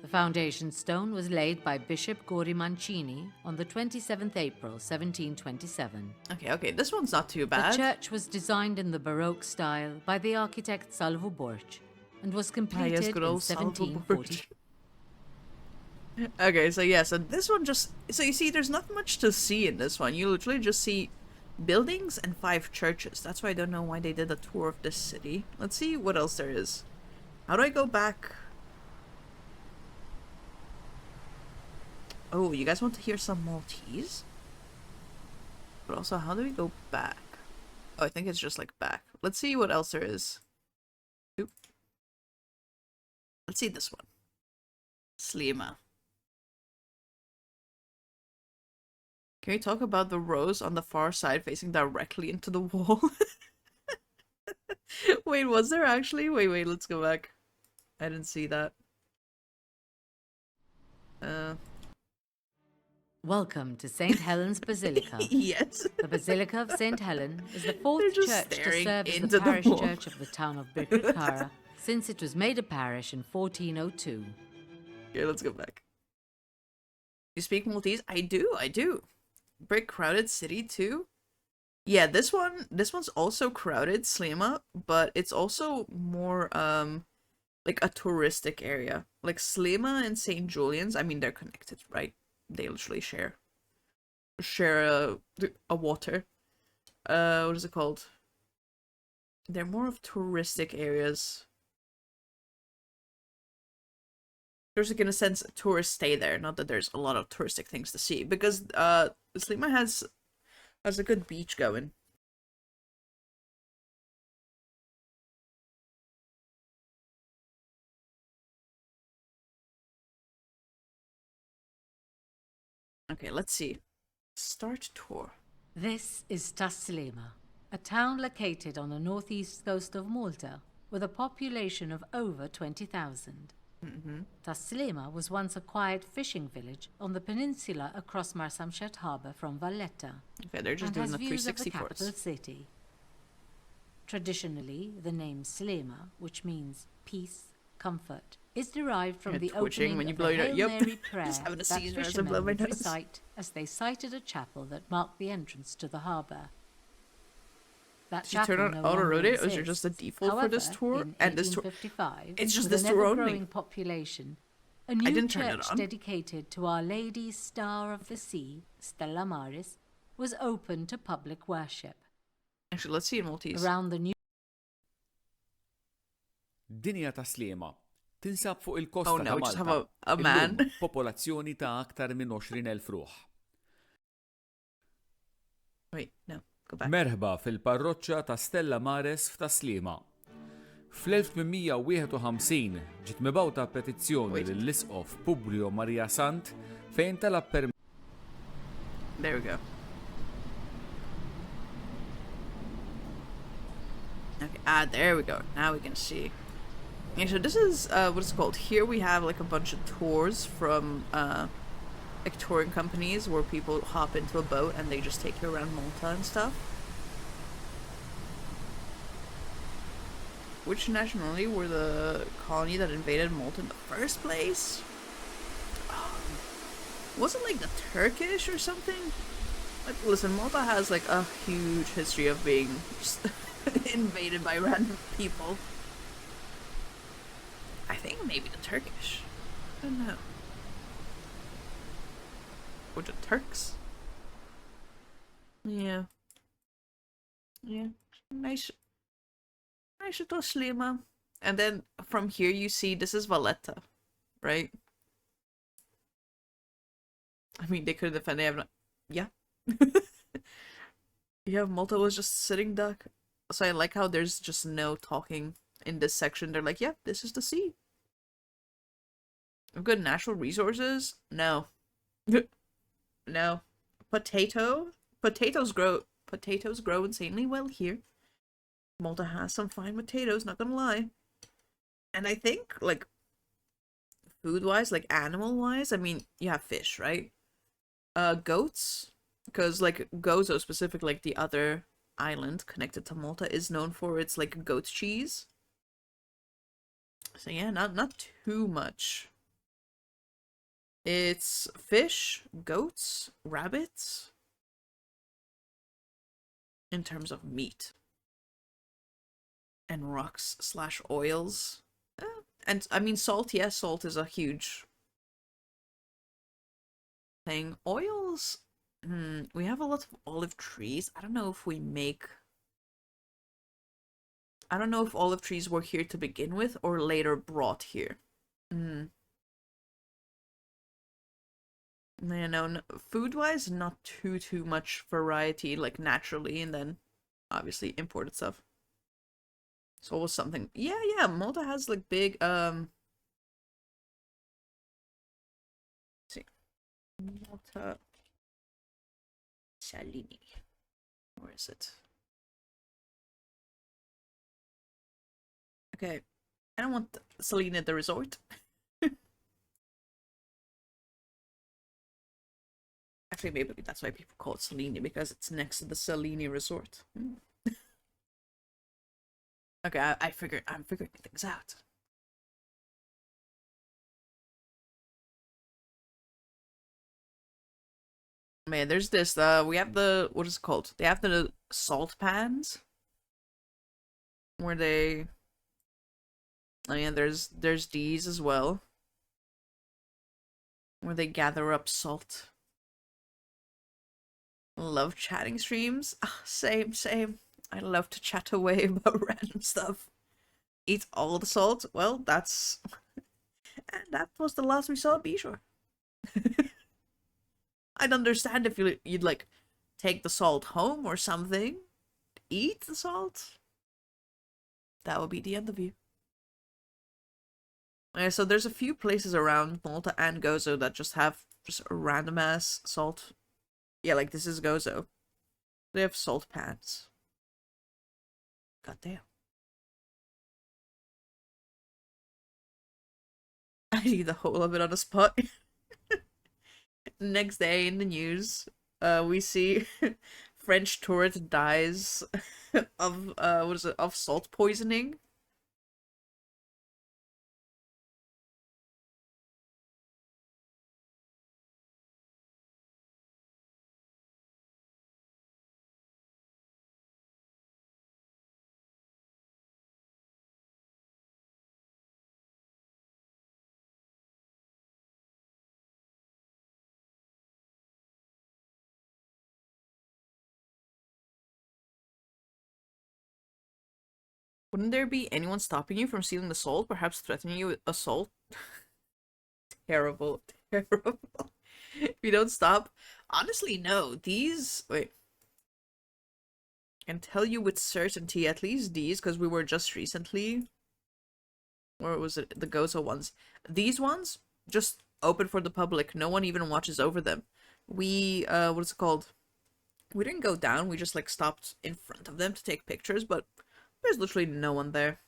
The foundation stone was laid by Bishop Gori Mancini on the 27th April 1727. Okay, this one's not too The bad. church was designed in the Baroque style by the architect Salvo Borch and was completed Yes, good in old Salvo 1740. Okay, so yeah, so this one just... So you see, there's not much to see in this one. You literally just see buildings and 5 churches. That's why I don't know why they did a tour of this city. Let's see what else there is. How do I go back? Oh, you guys want to hear some Maltese? But also, how do we go back? Oh, I think it's just like back. Let's see what else there is. Oop. Let's see this one. Slima. Can we talk about the rows on the far side facing directly into the wall? Wait, was there actually? Wait, let's go back. I didn't see that. Welcome to St. Helen's Basilica. Yes. The Basilica of St. Helen is the fourth just church to staring serve as into the the parish wall. church of the town of Birkirkara since it was made a parish in 1402. Okay, let's go back. You speak Maltese? I do. Big crowded city too. Yeah, this one's also crowded, Slima, but it's also more like a touristic area. Like Slima and St. Julian's, I mean they're connected, right? They literally share a water. What is it called? They're more of touristic areas. There's like in a sense tourists stay there, not that there's a lot of touristic things to see, because Slima has a good beach going. Okay, let's see. Start tour. This is Taslima, a town located on the northeast coast of Malta with a population of over 20,000. Taslima was once a quiet fishing village on the peninsula across Marsamxett Harbour from Valletta. Okay, they're just and doing has the views of the 360 for capital us. city. Traditionally, the name Slema, which means peace, comfort, is derived from You're the twitching opening when you of blow the your- Hail Yep. Mary prayer Just having a that seizure as I fishermen blow my would nose. recite as they sighted a chapel that marked the entrance to the harbour. That Did you turn chapel on no auto longer rotate, or is it just the exists. default for this However, tour? in And this tour, 1855, it's just with this an tour only. ever-growing population, a new didn't turn it church on. dedicated to Our Lady Star of the Sea, Stella Maris, was opened to public worship. Actually, let's see in Maltese. Around the new Dinja ta' Sliema tinsab fuq Oh il-kosta no, ta' we just have Malta. a Illum man. popolazzjoni ta' aktar minn 20,000 ruħ. Wait, no, go back. Merħba fil-parroċċa ta' Stella Mares f'Taslima. Fl-1851 ġiet mibgħuta petizzjoni Wait. lill-isqof Publio Maria Sant fejn talab There we go. Okay, there we go. Now we can see. Yeah, so this is, what it's called. Here we have, like, a bunch of tours from, like, touring companies where people hop into a boat and they just take you around Malta and stuff. Which nationality were the colony that invaded Malta in the first place? Was it, like, the Turkish or something? Like, listen, Malta has, like, a huge history of being just invaded by random people. I think maybe the Turkish. I don't know. Or the Turks? Yeah. Yeah. Nice. Nice little Slima. And then from here you see this is Valletta, right? I mean, they could defend. They have not. Yeah. Yeah, Malta was just sitting duck. So I like how there's just no talking in this section. They're like, yeah, this is the sea. Good natural resources? No. No. Potatoes grow insanely well here. Malta has some fine potatoes, not gonna lie. And I think, like, food-wise, like, animal-wise, I mean, you have fish, right? Goats, because, like, Gozo, specifically, like, the other island connected to Malta, is known for its, like, goat cheese. So yeah, not too much. It's fish, goats, rabbits, in terms of meat. And rocks / oils. And, I mean, salt, yes, salt is a huge thing. Oils, we have a lot of olive trees. I don't know if we make... I don't know if olive trees were here to begin with or later brought here. No, food-wise, not too much variety, like, naturally, and then, obviously, imported stuff. So it was something... Yeah, Malta has, like, big, let's see. Malta... Salini. Where is it? Okay. I don't want Salini the resort. Actually, maybe that's why people call it Salini, because it's next to the Salini resort. Okay, I'm figuring things out. Man, there's this, we have the, what is it called? They have the salt pans. Where they... I mean, there's these as well. Where they gather up salt. Love chatting streams. Same. I love to chat away about random stuff. Eat all the salt. Well, that's... And that was the last we saw at Bishore. I'd understand if you'd like take the salt home or something. Eat the salt. That would be the end of you. Okay, so there's a few places around Malta and Gozo that just have just a random ass salt. Yeah, like this is Gozo. They have salt pans. God damn. I need the whole of it on the spot. Next day in the news, we see French tourist dies of what is it, of salt poisoning. Wouldn't there be anyone stopping you from stealing the salt? Perhaps threatening you with assault? Terrible, terrible. If you don't stop. Honestly, no. These. Wait. I can tell you with certainty, at least these, because we were just recently. Or was it the Gozo ones? These ones just open for the public. No one even watches over them. We, what is it called? We didn't go down. We just, like, stopped in front of them to take pictures, but there's literally no one there.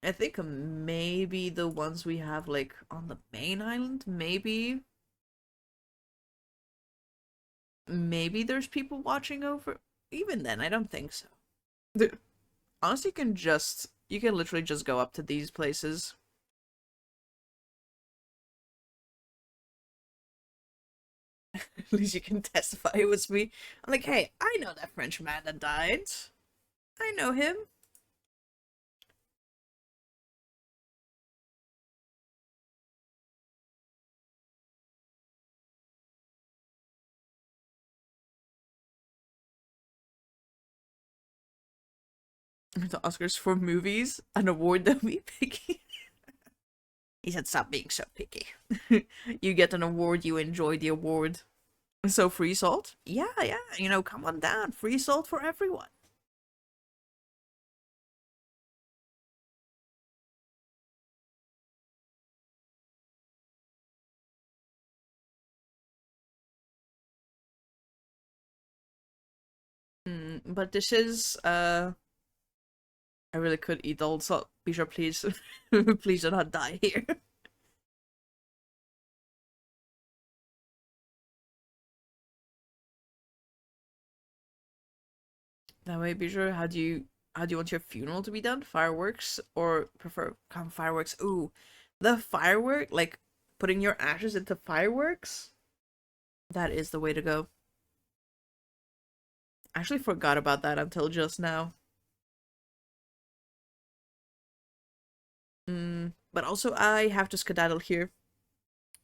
I think maybe the ones we have, like, on the main island, maybe. Maybe there's people watching over. Even then, I don't think so. Honestly, you can literally just go up to these places. At least you can testify it was me. I'm like, hey, I know that French man that died. I know him. The Oscars for movies, an award that we picky. He said, stop being so picky. You get an award, you enjoy the award. So free salt? Yeah, yeah, you know, come on down. Free salt for everyone. But this is, I really could eat all the salt. Bisha, please. Please do not die here. That way, Bijou, how do you want your funeral to be done? Fireworks or prefer fireworks? Ooh, the firework, like putting your ashes into fireworks. That is the way to go. I actually forgot about that until just now. But also I have to skedaddle here.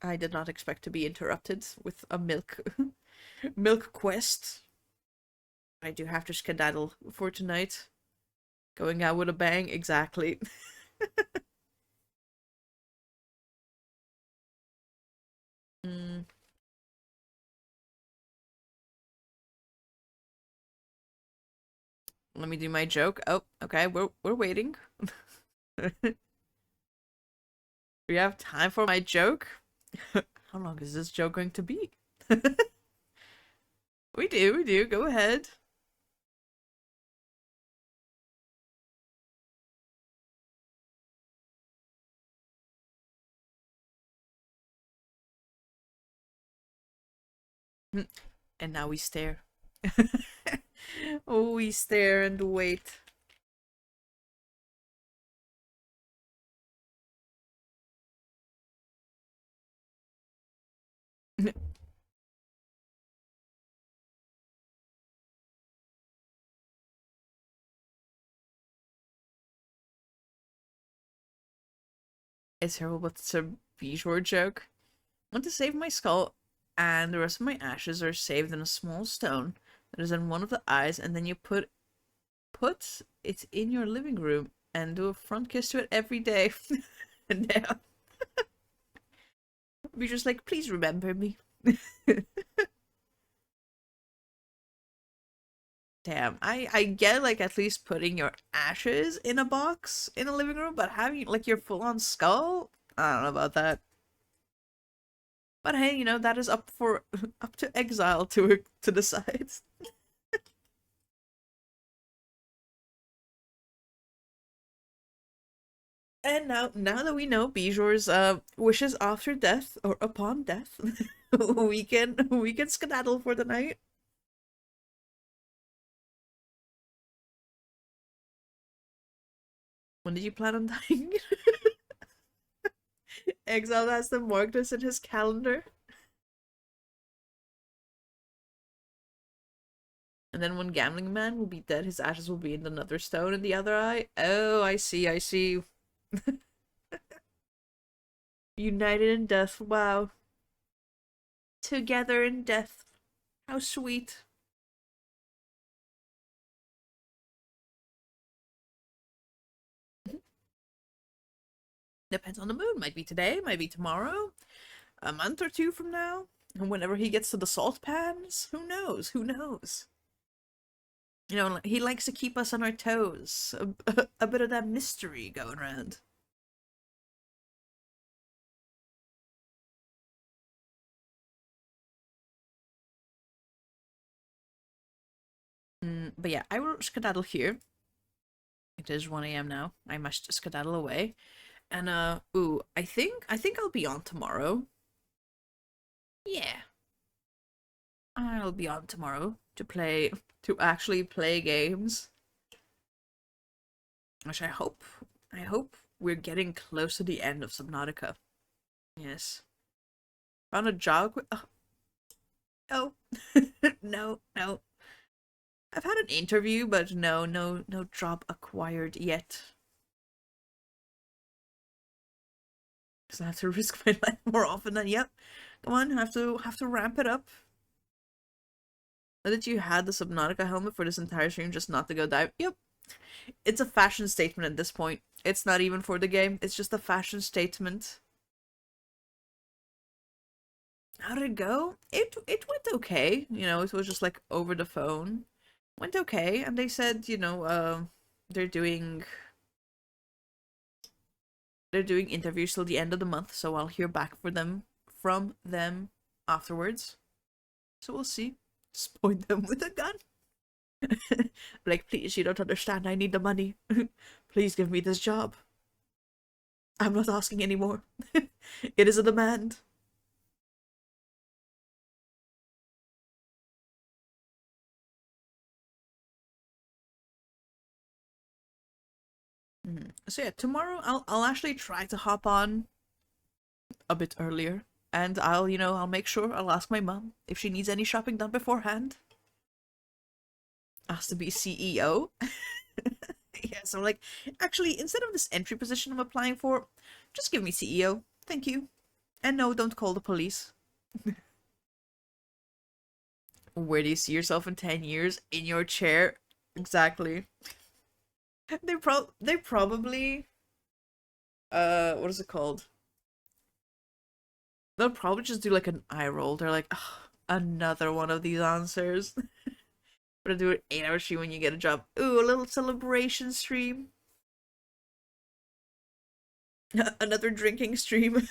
I did not expect to be interrupted with a milk quest. I do have to skedaddle for tonight. Going out with a bang, exactly. mm. Let me do my joke. Oh, okay, we're waiting. We have time for my joke? How long is this joke going to be? We do. Go ahead. And now we stare. Oh, we stare and wait. It's terrible, but it's a visual joke. I want to save my skull, and the rest of my ashes are saved in a small stone that is in one of the eyes, and then you put it in your living room and do a front kiss to it every day. And now be just like, please remember me. Damn, I get like at least putting your ashes in a box in a living room, but having like your full on skull, I don't know about that. But hey, you know, that is up for up to exile to decide. And now that we know Bijor's wishes after death or upon death, we can skedaddle for the night. When did you plan on dying? Exile has to mark this in his calendar. And then when Gambling Man will be dead, his ashes will be in another stone in the other eye. Oh, I see, I see. United in death, wow. Together in death. How sweet. Depends on the mood. Might be today, might be tomorrow, a month or two from now. And whenever he gets to the salt pans, who knows? Who knows? You know, he likes to keep us on our toes. A bit of that mystery going around. But yeah, I will skedaddle here. It is 1 a.m. now. I must skedaddle away. And ooh, I think I'll be on tomorrow. Yeah. I'll be on tomorrow to actually play games. Which I hope we're getting close to the end of Subnautica. Yes. Found a job. Oh. No, no. I've had an interview, but no job acquired yet. Because I have to risk my life more often than yep. Come on, have to ramp it up. Now that you had the Subnautica helmet for this entire stream just not to go dive. Yep. It's a fashion statement at this point. It's not even for the game. It's just a fashion statement. How did it go? It went okay. You know, it was just like over the phone. Went okay, and they said, you know, they're doing interviews till the end of the month, so I'll hear back from them afterwards. So we'll see. Just point them with a gun. Like, please, you don't understand. I need the money. Please give me this job. I'm not asking anymore. It is a demand. So yeah, tomorrow I'll actually try to hop on a bit earlier, and I'll make sure I'll ask my mom if she needs any shopping done beforehand. Asked to be CEO. Yeah, so like, actually, instead of this entry position I'm applying for, just give me CEO. Thank you. And no, don't call the police. Where do you see yourself in 10 years? In your chair? Exactly. They probably what is it called? They'll probably just do like an eye roll. They're like, ugh, another one of these answers. But do an 8-hour stream when you get a job. Ooh, a little celebration stream. Another drinking stream.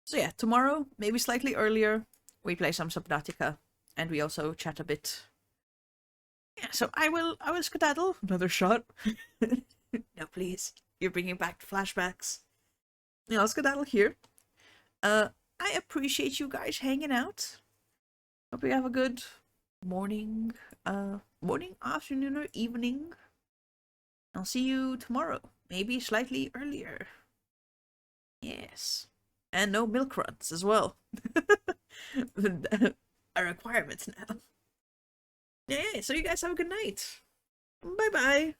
So yeah, tomorrow, maybe slightly earlier, we play some Subnautica, and we also chat a bit. Yeah, so I will skedaddle. Another shot. No, please. You're bringing back flashbacks. Yeah, I'll skedaddle here. I appreciate you guys hanging out. Hope you have a good morning, afternoon, or evening. I'll see you tomorrow. Maybe slightly earlier. Yes. And no milk runs as well. A requirement now. Yeah, so you guys have a good night. Bye bye.